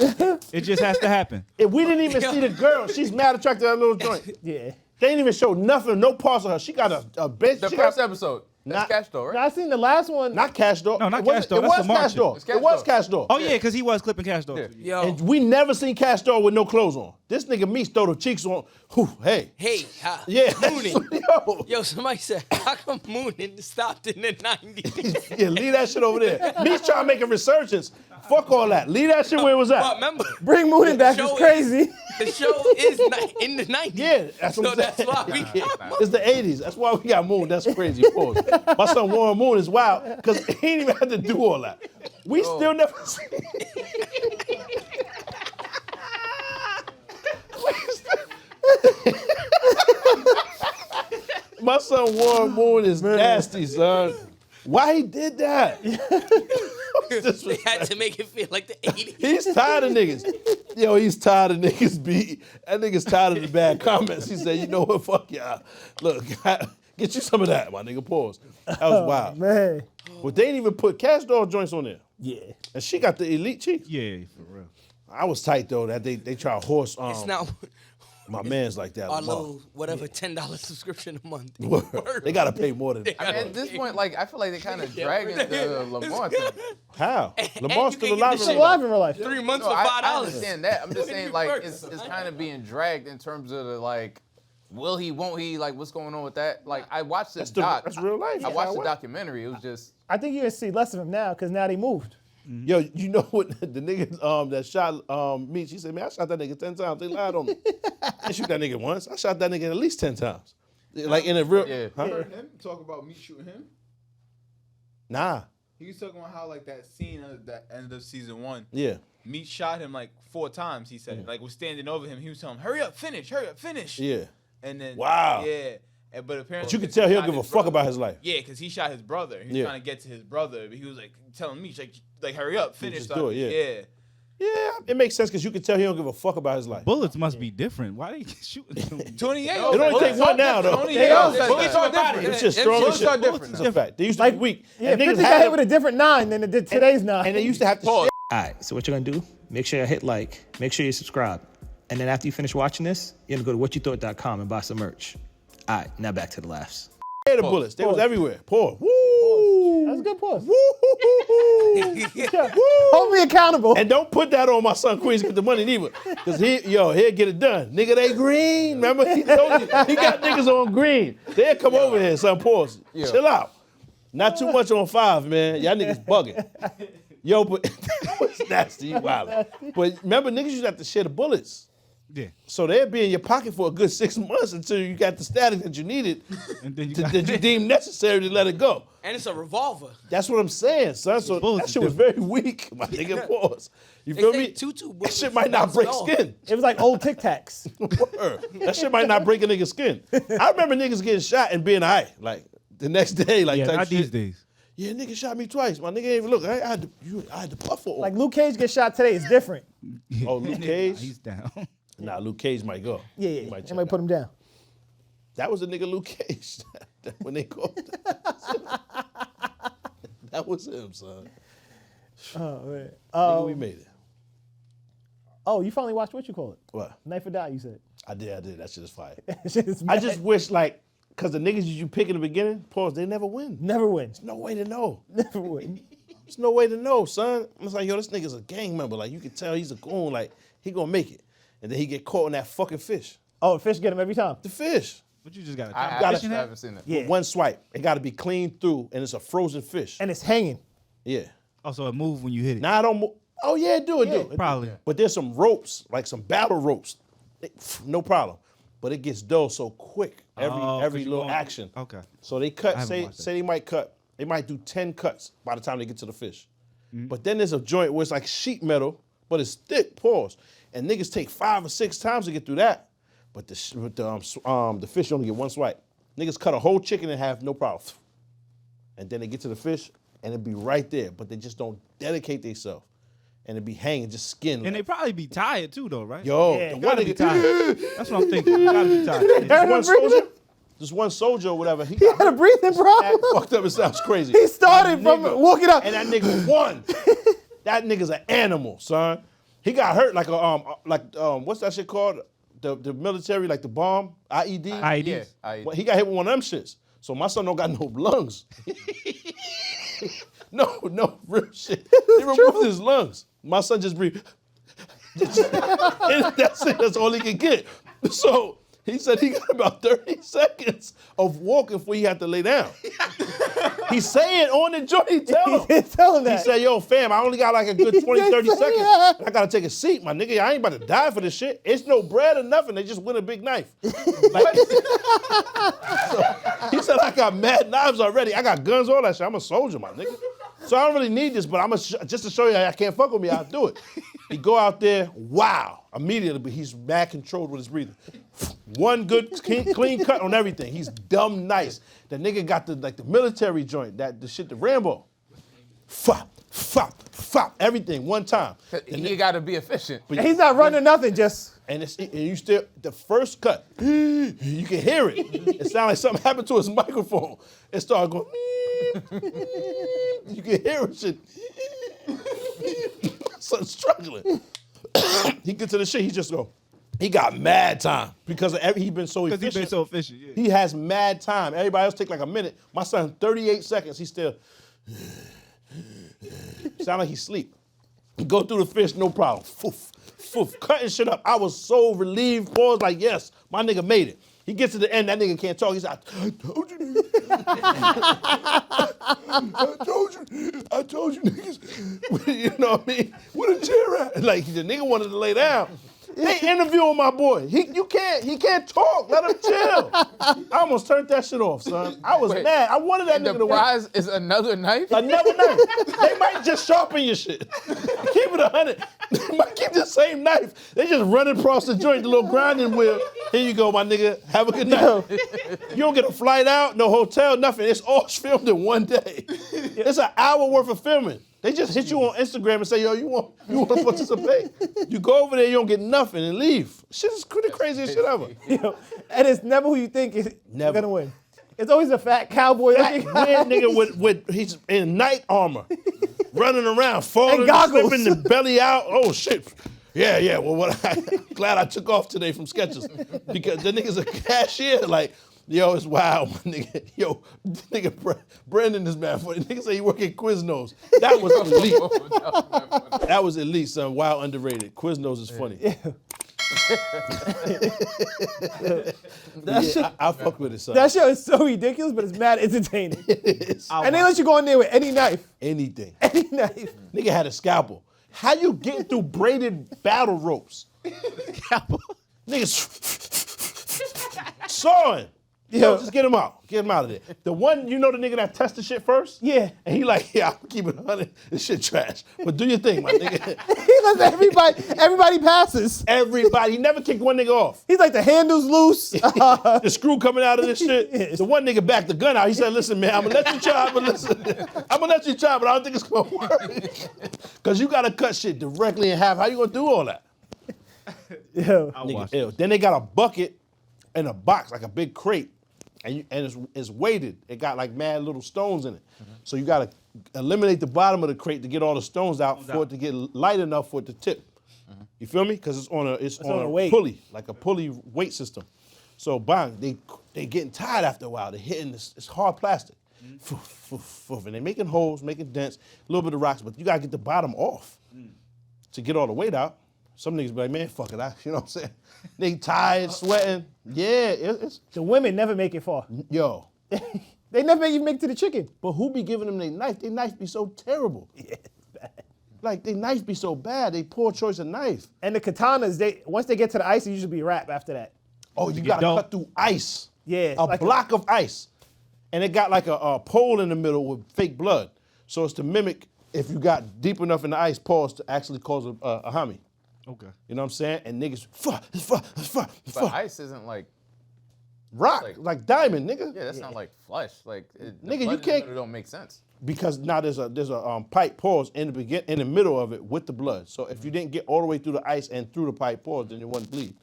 It just has to happen. If we didn't even see the girl, she's mad attracted to that little joint. Yeah. They didn't even show nothing, no parts of her. She got a bitch. The she first got, episode. Not- That's Cash Doll, right? I seen the last one. Not Cash Doll. No, not It wasn't- Cash Doll. It That's was the Cash Martian. Doll. It's Cash It was Doll. Cash Doll. Oh yeah, because he was clipping Cash Doll. Yo, And we never seen Cash Doll with no clothes on. This nigga Meech throw the cheeks on. Whew, hey. hey, Yeah. Mooning. Yo. Yo, somebody said, how come Mooning stopped in the 90s? Yeah, leave that shit over there. Meech trying to make a resurgence. Fuck all that. Leave that shit where it was But at. remember, Bring Moonin back is show crazy. the show is in the 90s. Yeah, that's what So I'm that's saying. why we got It's the 80s. That's why we got Moon. That's crazy. Pause. My son Warren Moon is wild because he ain't even had to do all that. We still never seen. My son Warren Moon is nasty, son. Why he did that? They had to make it feel like the 80s. He's tired of niggas. Yo, he's tired of niggas beat. That nigga's tired of the bad comments. He said, you know what, fuck y'all. Look, get you some of that, my nigga. Pause. That was wild. Man. But they didn't even put Cash Doll joints on there. Yeah. And she got the elite cheeks. Yeah, for real. I was tight though that they try to horse It's not my man's like that. our Lamar. little whatever $10 subscription a month. They gotta pay more than I mean, at this point, like I feel like they kind of dragging the Lamar thing. how. and Lamar's you still can get alive. the She's shit alive in real life. 3 months No, for I $5. understand that. I'm just saying, like, it's kind of being dragged in terms of the like, will he, won't he, like, what's going on with that? Like, I watched this doc. That's real life. I watched the How it documentary. It was just, I think you're gonna see less of him now because now they moved. Yo, you know what the nigga that shot me? She said, man, I shot that nigga 10 times. They lied on me. I didn't shoot that nigga once. I shot that nigga at least 10 times. Like in a real. Yeah. Huh? You heard him talk about me shooting him? Nah. He was talking about how like that scene at the end of season 1. Yeah. Meat shot him like 4 times. He said, like was standing over him. He was telling him, "Hurry up, finish, hurry up, finish." Yeah. And then Wow. yeah. But apparently, But you can tell he don't shot give a his fuck brother. about his life. Yeah, because he shot his brother. He was Yeah. trying to get to his brother, but he was like telling me, like hurry up, finish. just so do it, yeah. yeah. Yeah, it makes sense because you can tell he don't give a fuck about his life. Bullets must be different. Why they shooting? 28. It only takes one now, though. bullets are different. It's just strong as Bullets shit. are different. It's a fact. They used to Like be weak. Yeah, And 50 niggas got had hit with a different 9 than it did today's 9. and they used to have to All right, so what you're gonna do, make sure you hit like, make sure you subscribe. And then after you finish watching this, you're gonna go to whatyoutthought.com and buy some merch. All right, now back to the laughs. share the bullets. They was everywhere. Pause. Woo! That's a good pause. Woo! Hold me accountable. And don't put that on my son Queens get the money neither. Cause he'll get it done. Nigga, they green. Remember? He told you. He got niggas on green. They'll come over here, son. Pause. Chill out. Not too much on 5, man. Y'all niggas bugging. Yo, but that was nasty. You wild. But remember, niggas used to have to share the bullets. Yeah. So they'd be in your pocket for a good 6 months until you got the static that you needed And then you that you deemed necessary to let it go. And it's a revolver. That's what I'm saying, son. So bullets that is shit was very weak, my nigga. Pause. You feel say me? 2-2 That bullets shit might not bounce break off. skin. It was like old Tic Tacs. Word. That shit might not break a nigga's skin. I remember niggas getting shot and being high, like the next day, like Yeah, type not shit. these days. Yeah, nigga shot me twice. My nigga ain't even look. I had the puffer on. Like Luke Cage gets shot today. It's different. Oh, Luke Cage? He's down. Nah, Luke Cage might go. Yeah, He yeah. might check Somebody put out. him down. That was a nigga Luke Cage. When they called that was him, son. Oh man. Nigga, we made it. Oh, you finally watched what you call it? What? Knife or Die. You said. I did. That shit is fire. Shit is I mad. just wish, like, because the niggas you pick in the beginning, pause, they never win. never win. No way to know. Never win. There's no way to know, son. It's like, yo, this nigga's a gang member. Like, you can tell he's a goon. Like, he gonna make it. And then he get caught on that fucking fish. Oh, fish get him every time. The fish. But you just got I to actually haven't seen that. Yeah. One swipe. It gotta be clean through, and it's a frozen fish. And it's hanging. Yeah. Also, it moved when you hit it. Now I don't move. Oh, yeah, do it. Probably. But there's some ropes, like some battle ropes. No problem. But it gets dull so quick. Oh, 'cause Every you little going- action. Okay. So they I cut, haven't say watched that. they might cut. They might do 10 cuts by the time they get to the fish. Mm-hmm. But then there's a joint where it's like sheet metal, but it's thick, pause. And niggas take 5 or 6 times to get through that. But the fish only get one swipe. Niggas cut a whole chicken in half, no problem. And then they get to the fish, and it be right there. But they just don't dedicate themselves. And it be hanging, just skin. And they probably be tired too, though, right? Yo, Yeah, the gotta one be nigga, tired. That's what I'm thinking. You gotta be tired. this one soldier, this one soldier or whatever, he He had a got breathing problem. fucked up. It sounds crazy. He started That from nigga- walking up. and that nigga won. That nigga's an animal, son. He got hurt like what's that shit called? The military, like the bomb, IED. IEDs. Yeah, I, Well, he got hit with one of them shits. So my son don't got no lungs. no, real shit. They removed his lungs. My son just breathed. And that's it. That's all he can get. So he said he got about 30 seconds of walking before he had to lay down. He's saying on the joint, he tell him. Tell him He that. said, yo, fam, I only got like a good 20, 30 said seconds. that. I gotta take a seat, my nigga. I ain't about to die for this shit. It's no bread or nothing. They just win a big knife. Like, so he said, I got mad knives already. I got guns, all that shit. I'm a soldier, my nigga. So I don't really need this, but just to show you I can't fuck with me, I'll do it. He go out there, wow, immediately, but he's mad controlled with his breathing. One good clean cut on everything. He's dumb nice. The nigga got the military joint, the shit, the Rambo. fop, fop, fop, everything one time. You got to be efficient. And he's not running nothing, just. And you still, the first cut, you can hear it. It sounds like something happened to his microphone. It started going, you can hear it, shit. Son's struggling. He get to the shit, he just go, he got mad time because he's been so efficient. Because he's been so efficient, yeah. He has mad time. Everybody else take like a minute. My son, 38 seconds, he still, sound like he sleep. He go through the fish, no problem. Foof, foof, cutting shit up. I was so relieved. Pause, like, yes, my nigga made it. He gets to the end, that nigga can't talk. He's like, I told you niggas. I told you niggas. You know what I mean? Where the chair at? Like, the nigga wanted to lay down. They interviewing my boy. He can't talk. Let him chill. I almost turned that shit off, son. I was mad. I wanted that nigga to The win. prize is another knife? Another knife. They might just sharpen your shit. Keep it 100. They might keep the same knife. They just run across the joint, the little grinding wheel. Here you go, my nigga. Have a good night. You don't get a flight out, no hotel, nothing. It's all filmed in one day. It's an hour worth of filming. They just hit you on Instagram and say, yo, you want to participate? You go over there, you don't get nothing and leave. Shit is the craziest shit ever. Yo, and it's never who you think is Never. gonna win. It's always a fat cowboy. That weird nigga with he's in knight armor, running around, falling, And goggles. slipping the belly out. Oh shit. Yeah. Well, glad I took off today from Skechers because the nigga's a cashier. Like, yo, it's wild, my nigga. Yo, nigga, Brandon is mad funny. Nigga say he work at Quiznos. That was elite. That was elite, son. Wild, underrated. Quiznos is funny. Yeah. I fuck with it, son. That show is so ridiculous, but it's mad entertaining. It's And they let you go in there with any knife. anything. Any knife. Nigga had a scalpel. How you get through braided battle ropes? Scalpel. Niggas sawing. Yo, just get him out. Get him out of there. The one, you know the nigga that test the shit first? Yeah. And he like, yeah, I'll keep it 100. This shit trash. But do your thing, my nigga. He lets everybody passes. Everybody. He never kicked one nigga off. He's like, the handle's loose. The screw coming out of this shit. The one nigga backed the gun out. He said, listen, man, I'm gonna let you try, but I'm gonna let you try, but I don't think it's gonna work. Cause you gotta cut shit directly in half. How you gonna do all that? Yo. Nigga, ew. Then they got a bucket and a box, like a big crate. And it's weighted. It got like mad little stones in it. So you gotta eliminate the bottom of the crate to get all the stones out for it to get light enough for it to tip. You feel me? Because it's on a weight. pulley, like a pulley weight system. So bang, they getting tired after a while. They're hitting this, it's hard plastic. Foof, foof, foof. And they're making holes, making dents, a little bit of rocks, but you gotta get the bottom off to get all the weight out. Some niggas be like, man, fuck it, you know what I'm saying? They tired, sweating. Yeah, it's The women never make it far. yo. They never even make it to the chicken. But who be giving them their knife? Their knife be so terrible. Yeah, it's bad. Like, their knife be so bad. They poor choice of knife. And the katanas, once they get to the ice, it usually be wrap after that. Oh, you gotta cut through ice. Yeah, it's A like block of ice. And it got like a pole in the middle with fake blood. So it's to mimic if you got deep enough in the ice, pause to actually cause a homie. Okay. You know what I'm saying? And niggas, But ice isn't like, rock, like diamond, nigga. yeah, that's not like flesh. Like, Nigga, you can't- It don't make sense. Because now there's a pipe pause in the middle of it with the blood. So if you didn't get all the way through the ice and through the pipe pause, then it wouldn't bleed.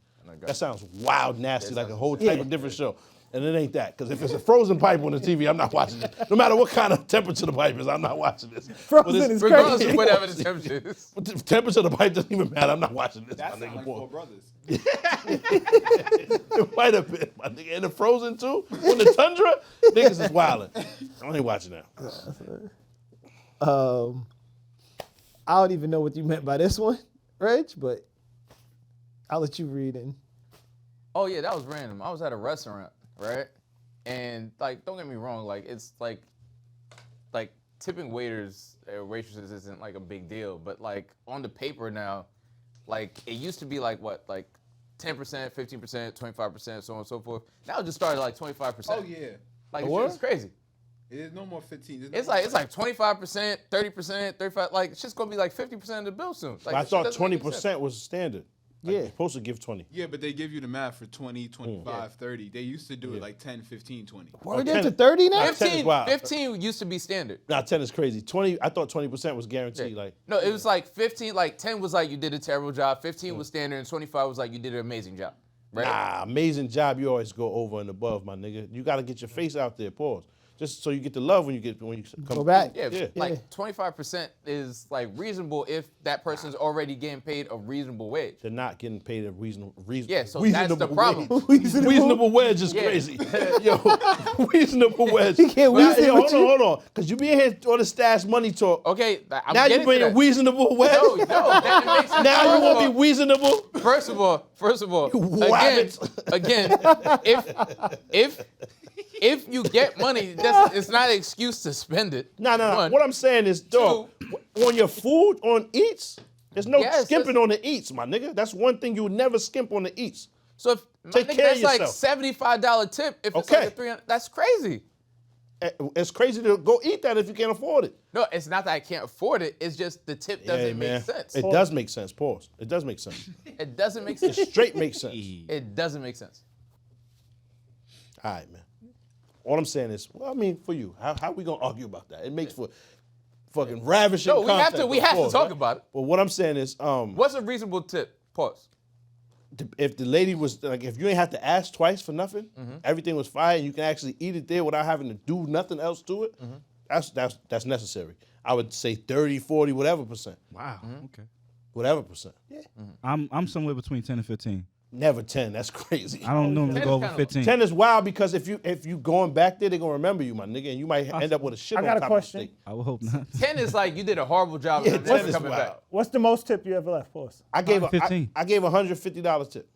That sounds wild, nasty, like a whole type of different show. And it ain't that. Because if it's a frozen pipe on the TV, I'm not watching it. No matter what kind of temperature the pipe is, I'm not watching this. Frozen But is Regardless crazy. of whatever the temperature is. But the temperature of the pipe doesn't even matter. I'm not watching this. That's my not nigga, like boy. Four Brothers. It might have been, my nigga. And the frozen too? On the tundra? Niggas is wildin'. I ain't watching that. I don't even know what you meant by this one, Reg, but I'll let you read it. Oh yeah, that was random. I was at a restaurant, right? And like, don't get me wrong, like it's like tipping waiters or waitresses isn't like a big deal, but like on the paper now, like it used to be like what, like 10%, 15%, 25%, so on and so forth. Now it just started like 25%. Oh yeah. Like What? it's crazy. It's no more 15. It's like 25%, 30%, 35%. Like it's just gonna be like 50% of the bill soon. Like I this shit thought doesn't make any 20% sense. was standard. Like, Yeah. you're supposed to give 20. Yeah, but they give you the math for 20, 25, 30. They used to do it like 10, 15, 20. Word Oh, into 10 30 now? 10 is wild. 15 used to be standard. Nah, 10 is crazy. 20, I thought 20% was guaranteed. Like, No, it was like 15, like 10 was like you did a terrible job, 15 was standard, and 25 was like you did an amazing job. Right? nah, amazing job. You always go over and above, my nigga. You got to get your face out there. Pause. Just so you get the love when you come Go back. Yeah, Yeah. like 25% is like reasonable if that person's already getting paid a reasonable wage. They're not getting paid a reasonable. Yeah, so that's the problem. Reasonable wedge is Yeah. crazy. Yo, reasonable wedge. You can't Nah, reason yo, with hold on. Because you be in here on the stash money talk. Okay, I'm Now you getting to bring a that. reasonable wedge. No, that makes sense. Now you won't be reasonable. First of all, wabbit. again, if you get money, it's not an excuse to spend it. No. One. What I'm saying is, dog, on your food, on eats, there's no Yes, skimping on the eats, my nigga. That's one thing you would never skimp on the eats. So if my Take nigga, care of that's like yourself. $75 tip. If it's Okay. like a 300, that's crazy. It's crazy to go eat that if you can't afford it. No, it's not that I can't afford it. It's just the tip doesn't make sense. It does make sense. Pause. It does make sense. It doesn't make sense. It straight makes sense. It doesn't make sense. All right, man. All I'm saying is, well, I mean, for you, how we gonna argue about that? It makes for fucking ravishing No, we have content, to. We have to pause, talk right? about it. But what I'm saying is, What's a reasonable tip? Pause. if the lady was like, if you ain't have to ask twice for nothing, everything was fine, and you can actually eat it there without having to do nothing else to it. That's necessary. I would say 30, 40, whatever percent, Wow. Okay. whatever percent. I'm somewhere between 10 and 15. Never 10. That's crazy. I don't normally 10 go is over kinda 15. 10 is wild because if you going back there, they're gonna remember you, my nigga, and you might end up with a shit I on got a top question. of the steak. I would hope not. 10 is like you did a horrible job Yeah, and 10 I'm never is coming wild. back. What's the most tip you ever left, boss? I gave $15. I gave $150 tip.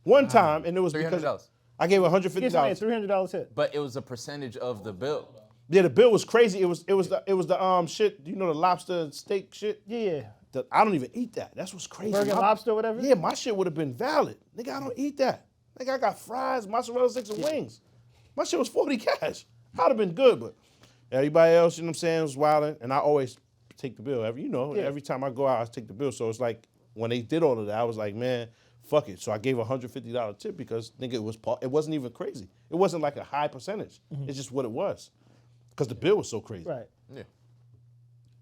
One time, and it was because $300. I gave Get somebody a $150. $300 tip. But it was a percentage of the bill. Yeah, the bill was crazy. It was the shit. You know the lobster and steak shit. Yeah. I don't even eat that. That's what's crazy. Burger and lobster or whatever? Yeah, my shit would have been valid. Nigga, I don't eat that. Nigga, I got fries, mozzarella sticks, and wings. My shit was 40 cash. I'd have been good, but everybody else, you know what I'm saying, was wilding. And I always take the bill. Every time I go out, I take the bill. So it's like when they did all of that, I was like, man, fuck it. So I gave a $150 tip because nigga, it wasn't even crazy. It wasn't like a high percentage. It's just what it was. Because the bill was so crazy. Right. Yeah.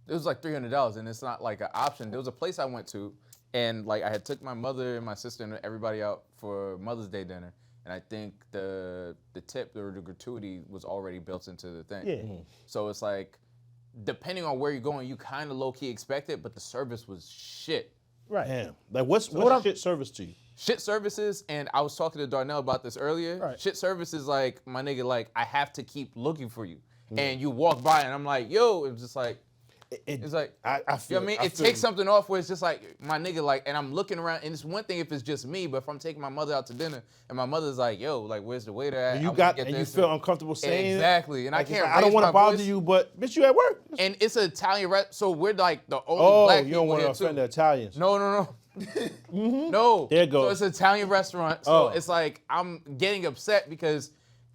It was like $300, and it's not like an option. There was a place I went to, and like I had took my mother and my sister and everybody out for Mother's Day dinner, and I think the tip or the gratuity was already built into the thing. Yeah. So it's like, depending on where you're going, you kind of low key expect it, but the service was shit. Right. Damn. Like what's shit service to you? Shit services, and I was talking to Darnell about this earlier. Right. Shit services, like my nigga, like I have to keep looking for you, and you walk by, and I'm like, yo, it was just like. It's like, I you feel know what I mean? I It feel takes you. something off where it's just like, my nigga, like, and I'm looking around, and it's one thing if it's just me, but if I'm taking my mother out to dinner, and my mother's like, yo, like, where's the waiter at? And I you wanna get you this. feel uncomfortable saying it. Exactly, and Like, I it's can't like, I don't raise want my to bother voice. you, but bitch, you at work. And it's an Italian restaurant, so we're like the only Oh, black you people don't want to here, too. offend the Italians. No. No. There it goes. So it's an Italian restaurant. So Oh. it's like I'm getting upset because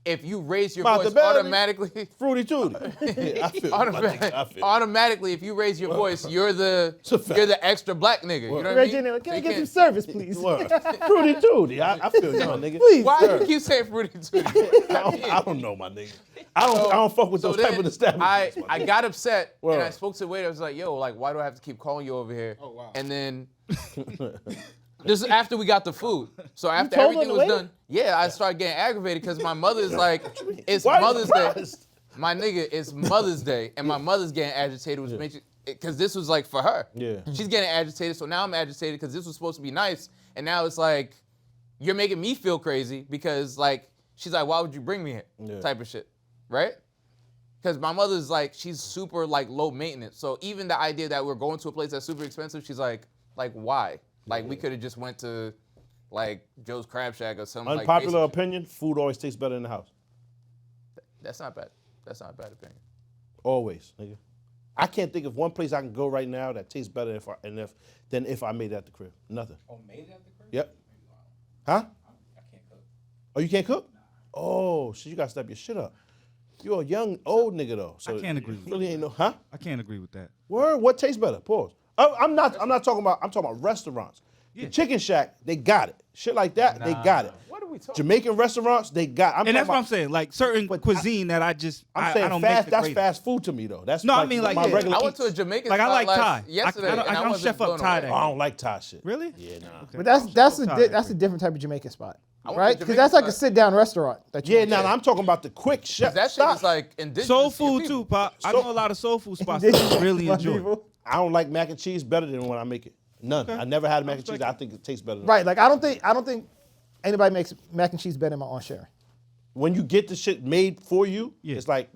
if you raise your Monte voice Belli. automatically, Fruity Tooty. Yeah, I feel you, my nigga, I feel you. automatically, if you raise your voice, you're a the fact. extra black nigga. You know what I Reggie, mean? can I You get some can't- service, please? Word. Fruity Tooty. I feel you, my nigga. Please. Why Sir. do you keep saying fruity tooty? I don't know, my nigga. I don't fuck with So those type then of establishments. my I nigga. got upset and I Word. spoke to the waiter. I was like, yo, like, why do I have to keep calling you over here? Oh, wow. And then this is after we got the food. So after told everything the was waiter? done, I started getting aggravated because my mother's like, it's Why are you Mother's Day. surprised? My nigga, it's Mother's Day, and my mother's getting agitated, which makes because this was like for her. Yeah. She's getting agitated, so now I'm agitated because this was supposed to be nice, and now it's like, you're making me feel crazy because like she's like, why would you bring me here? Yeah. Type of shit, right? Because my mother's like, she's super like low maintenance. So even the idea that we're going to a place that's super expensive, she's like why? Like we could have just went to like Joe's Crab Shack or something. Unpopular like basic. opinion, food always tastes better in the house. That's not bad. That's not a bad opinion. Always, nigga. I can't think of one place I can go right now that tastes better than if I made it at the crib. Nothing. Oh, made it at the crib? Yep. Huh? I can't cook. Oh, you can't cook? Oh, shit, you gotta step your shit up. You're a young, old nigga though. So I can't agree with really ain't no, huh? I can't agree with that. Word, what tastes better? Pause. I'm talking about restaurants. The Chicken Shack, they got it. Shit like that, they got it. What are we talking? Jamaican restaurants, they got. And that's what I'm saying. Like certain cuisine that I saying don't fast. make That's fast food to me though. That's No, I mean, like, my yeah. regular. I went to a eats. Jamaican Like, I spot like Thai. yesterday. I and don't wasn't chef up blown Thai away. Oh, I don't like Thai shit. Really? Yeah, nah. But that's Thai. a different type of Jamaican spot, went right? to Because Jamaican that's like a spot. sit down restaurant. That you Yeah, want. nah, I'm talking about the quick chef. That shit Stop. is like indigenous Soul to your food people. too, Pop. I know a lot of soul food spots that I really Black enjoy. people. I don't like mac and cheese better than when I make it. None. I never had mac and cheese. I think it tastes better. Right, like I don't think anybody makes mac and cheese better than my Aunt Sharon. When you get the shit made for you, Yeah. it's like,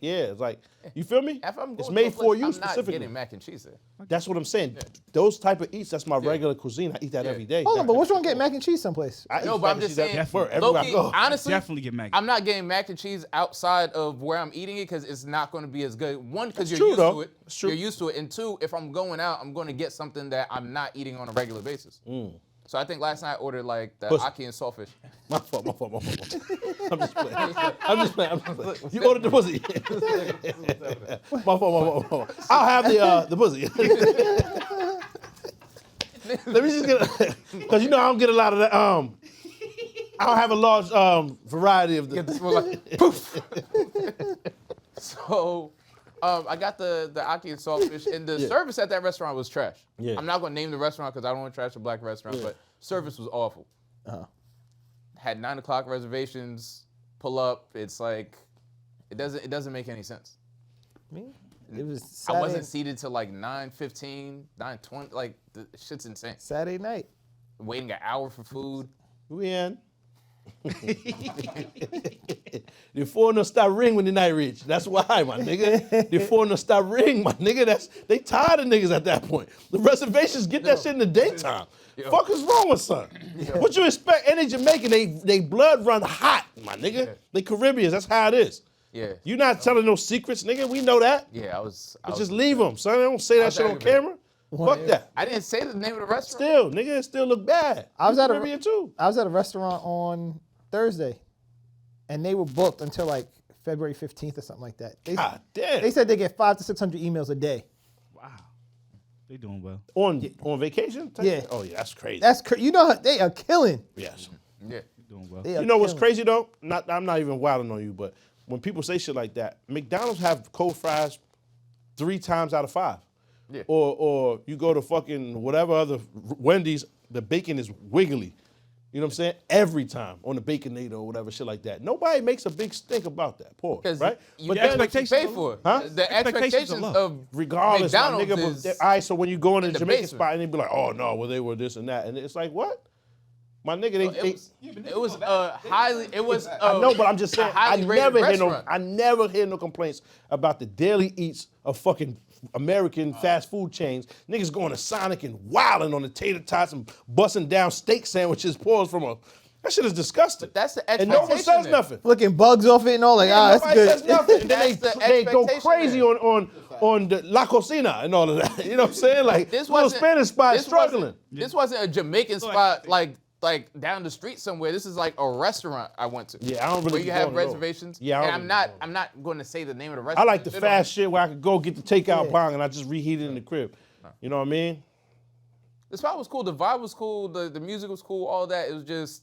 you feel me? If I'm going It's to made a place, for you I'm specifically. not getting mac and cheese there. That's what I'm saying. Those type of eats, that's my regular cuisine. I eat that Yeah. every day. Hold on, but which one get mac and cheese someplace? I No, eat but mac I'm and just cheese saying, everywhere I low-key, go. honestly, Definitely get mac and I'm not getting mac and cheese outside of where I'm eating it because it's not going to be as good. One, because you're true, used though. to it. It's true. You're used to it. And two, if I'm going out, I'm going to get something that I'm not eating on a regular basis. So I think last night I ordered like the Pussy. Aki and saltfish. My fault. I'm just playing. You ordered the pussy. My fault. I'll have the pussy. Let me just get, because you know I don't get a lot of that. I don't have a large variety of Get the. the smell like poof. So I got the Aki and saltfish, and the service at that restaurant was trash. Yeah. I'm not going to name the restaurant because I don't want to trash a black restaurant, but service was awful. Had 9 o'clock reservations. Pull up. It's like it doesn't make any sense. It was I Saturday, wasn't seated till like 9:15, 9:20. Like the shit's insane. Saturday night. Waiting an hour for food. We in. The phone don't stop ring when the night reach. That's why, my nigga. The phone don't stop ring, my nigga. They tired of niggas at that point. The reservations get that shit in the daytime. Fuck is wrong with son? What you expect? Any Jamaican, they blood run hot, my nigga. They Caribbeans. That's how it is. Yeah. You not telling no secrets, nigga. We know that. Yeah, I was Just leave them, son. They don't say that was shit on aggravated. camera. Fuck that. I didn't say the name of the restaurant. Still, nigga, it still look bad. I was You at a- Caribbean too. I was at a restaurant on Thursday, and they were booked until like February 15th or something like that. God damn. They said they get 500 to 600 emails a day. Wow. They doing well. On vacation? Yeah. Oh yeah, that's crazy. That's you know they are killing. yes. Yeah. They doing well. They are You know what's killing. crazy though? I'm not even wilding on you, but when people say shit like that, McDonald's have cold fries 3 times out of 5. Yeah. Or you go to fucking whatever other Wendy's, the bacon is wiggly. You know what I'm saying? Every time on the Baconator or whatever shit like that. Nobody makes a big stink about that. Pause. Because Right? you then- get what you pay for. Huh? The Expectations expectations are low. of regardless, my McDonald's nigga. is But, all right, so when you go in in the the Jamaican basement. spot and they be like, oh no, well they were this and that, and it's like what? My nigga, it was highly. It was. I know, but I'm just saying, I highly rated never hear no complaints about the daily eats of fucking American fast food chains. Niggas going to Sonic and wilding on the tater tots and busting down steak sandwiches, pause from a. That shit is disgusting. But that's the and no one expectation says there. nothing. Flicking bugs off it and all, like, that's Nobody good. says nothing. And then That's the they go expectation crazy there. on the La Cocina and all of that. You know what I'm saying? Like This little wasn't Spanish spot this struggling. This wasn't a Jamaican spot like down the street somewhere. This is like a restaurant I went to. Yeah, I don't really Where you be have going to those. reservations. Yeah, I and don't I'm really not. I'm not going to say the name of the I restaurant. like the Shit fast on shit where I could go get the takeout bong and I just reheat it in the crib. You know what I mean? it. The spot was cool. The vibe was cool. The music was cool. All that. It was just.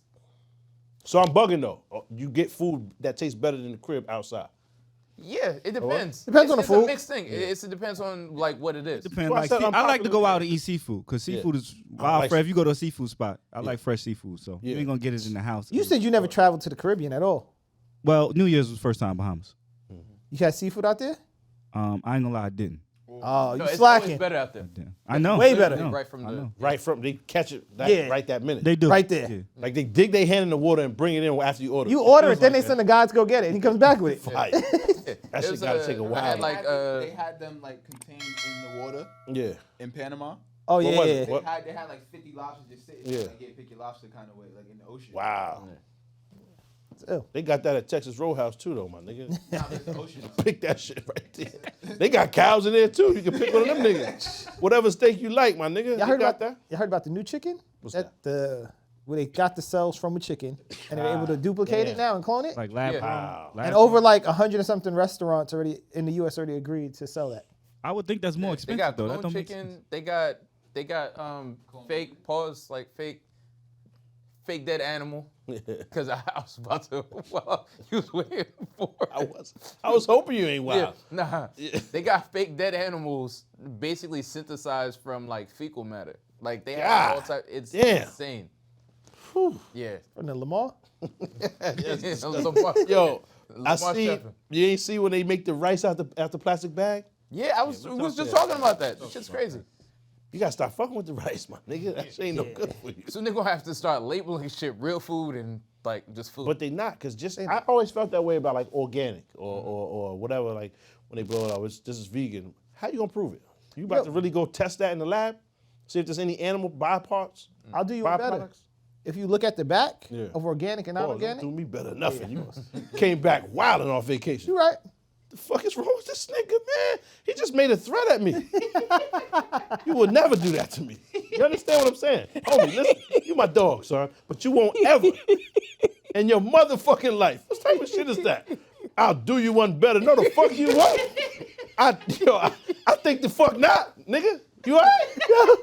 So I'm bugging though. You get food that tastes better than the crib outside. Yeah, it depends. Depends on the It's food. a mixed thing. It depends on like what it is. Depends. Well, I Like, said I like to go unpopular out and eat seafood because seafood is wild. like Fred, if you go to a seafood spot, I like fresh seafood, so Yeah. you ain't gonna get it in the house. You said you never traveled to the Caribbean at all. Well, New Year's was first time Bahamas. You had seafood out there? I ain't gonna lie, I didn't. Oh, you No, it's slacking. always better out there. Damn. I know. Way better. I know. Right from I the. know. Right from they catch it Yeah. right that minute. They do. Right there. Yeah. like they dig their hand in the water and bring it in after you order. You It order feels it, then like they send the guy to go get it, and he comes back with it. Fire. It That shit was, gotta take a I while. had like they had them like contained in the water Yeah. in Panama. Oh, What yeah, was yeah. it? What? They had like 50 lobsters just sitting Yeah. there, like, yeah, pick your lobster kind of way, like in the ocean. Wow. Ew. They got that at Texas Roadhouse too, though, my nigga. Nah, there's the ocean. Pick that shit right there. They got cows in there too. You can pick one of them niggas. Whatever steak you like, my nigga. Y'all They heard got about that? You heard about the new chicken? What's Where they got the cells from a chicken, and they're able to duplicate damn. it now and clone it. Like lab Yeah. grown. Wow. Lab And grown. over like 100 and something restaurants already in the U.S. already agreed to sell that. I would think that's more They expensive got though. That clone don't make chicken. sense. They got fake fake fake dead animal. Because I was about to, well, you was waiting for it. I was hoping you ain't wild. Yeah, nah, they got fake dead animals basically synthesized from like fecal matter. Like they have all type. It's insane. Whew. Yeah. From the Lamar? Yo, I see. You ain't see when they make the rice out the plastic bag? Yeah, we was just talking about that. This shit's crazy. You gotta start fucking with the rice, my nigga. That shit ain't no good for you. So they're gonna have to start labeling shit real food and like just food. But they not, cause I always felt that way about like organic or whatever. Like when they blow it up, this is vegan. How you gonna prove it? You about to really go test that in the lab? See if there's any animal byparts? I'll do you one better. If you look at the back of organic and non-organic. Don't do me better than nothing. You came back wilding off vacation. You right. The fuck is wrong with this nigga, man? He just made a threat at me. You would never do that to me. You understand what I'm saying? Homie, listen, you my dog, son, but you won't ever in your motherfucking life. What type of shit is that? I'll do you one better. No, the fuck you won't. I think the fuck not, nigga. You all right?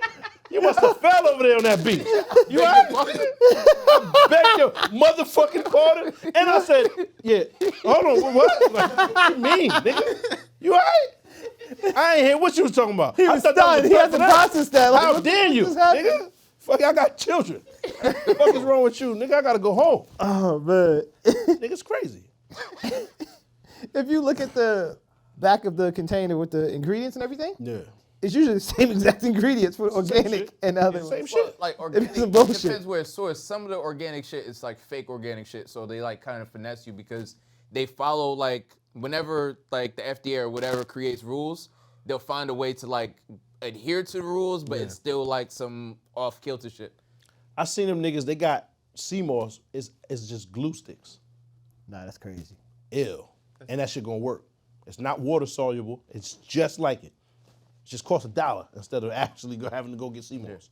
You must have fell over there on that beach. You all right? I begged your motherfucking pardon, and I said, yeah, hold on, what? What you mean, nigga? You all right? I ain't hear what you was talking about. He was stunned. He had to process that. Like, how dare you, nigga? Fuck, I got children. What the fuck is wrong with you? Nigga, I gotta go home. Oh, man. Nigga's crazy. If you look at the back of the container with the ingredients and everything, it's usually the same exact ingredients for organic and other ones. Same shit. Like organic, it depends where it's sourced. Some of the organic shit is like fake organic shit, so they like kind of finesse you because they follow like whenever like the FDA or whatever creates rules, they'll find a way to like adhere to the rules, but it's still like some off kilter shit. I seen them niggas. They got sea moss. It's just glue sticks. Nah, that's crazy. Ew. And that shit gonna work. It's not water soluble. It's just like it. It just costs $1 instead of actually having to go get sea moss.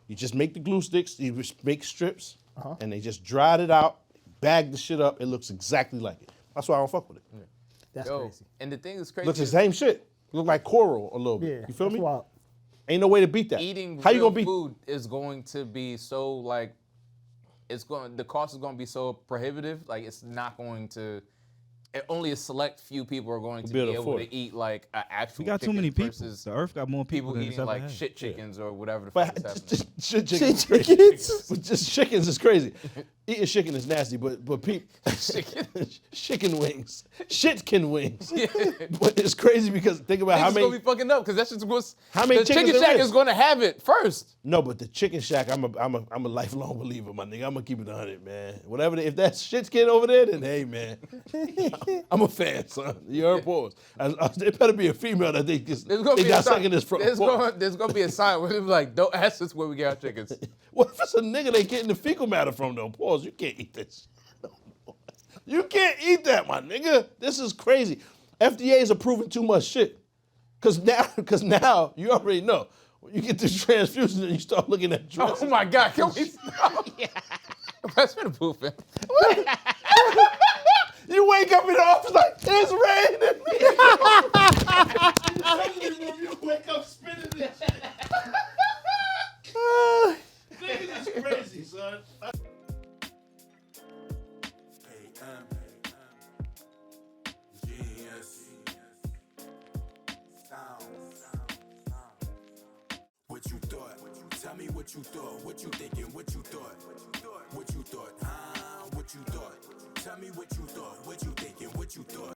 You just make the glue sticks, you just make strips, and they just dried it out, bag the shit up. It looks exactly like it. That's why I don't fuck with it. That's crazy. And the thing that's crazy Looks the same shit. Look like coral a little bit. Yeah, You feel me? wild. Ain't no way to beat that. Eating How you real gonna beat food is going to be so like the cost is going to be so prohibitive. Like it's not going to. Only a select few people are going to be able to eat like an actual. We got too many people. Versus The Earth got more people than it's eating ever like had. shit chickens or whatever the But fuck is just happening. shit chickens. Is crazy. But just chickens is crazy. Eating chicken is nasty, but chicken wings, shitkin wings. Yeah. But it's crazy because think about how many. Gonna be fucking up because that's just what's. How many the chickens chicken there shack is? is going to have it first. No, but the chicken shack, I'm a lifelong believer, my nigga. I'm gonna keep it 100, man. Whatever, if that's shitkin over there, then hey, man, I'm a fan, son. You heard pause. There better be a female that they just they got sucking this from. There's gonna be a sign where it's like, don't ask us where we get our chickens. What if it's a nigga they getting the fecal matter from though? Pause. You can't eat this. You can't eat that, my nigga. This is crazy. FDA is approving too much shit. Cause now you already know. When you get this transfusion and you start looking at dresses. Oh my God, can we stop? That's been a pooping. You wake up in the office like, it's raining. You wake up spinning this shit. Niggas is crazy, son. What you thought? Tell me what you thought. What you thinking? What you thought? What you thought? What you thought? Tell me what you thought. What you thinking? What you thought?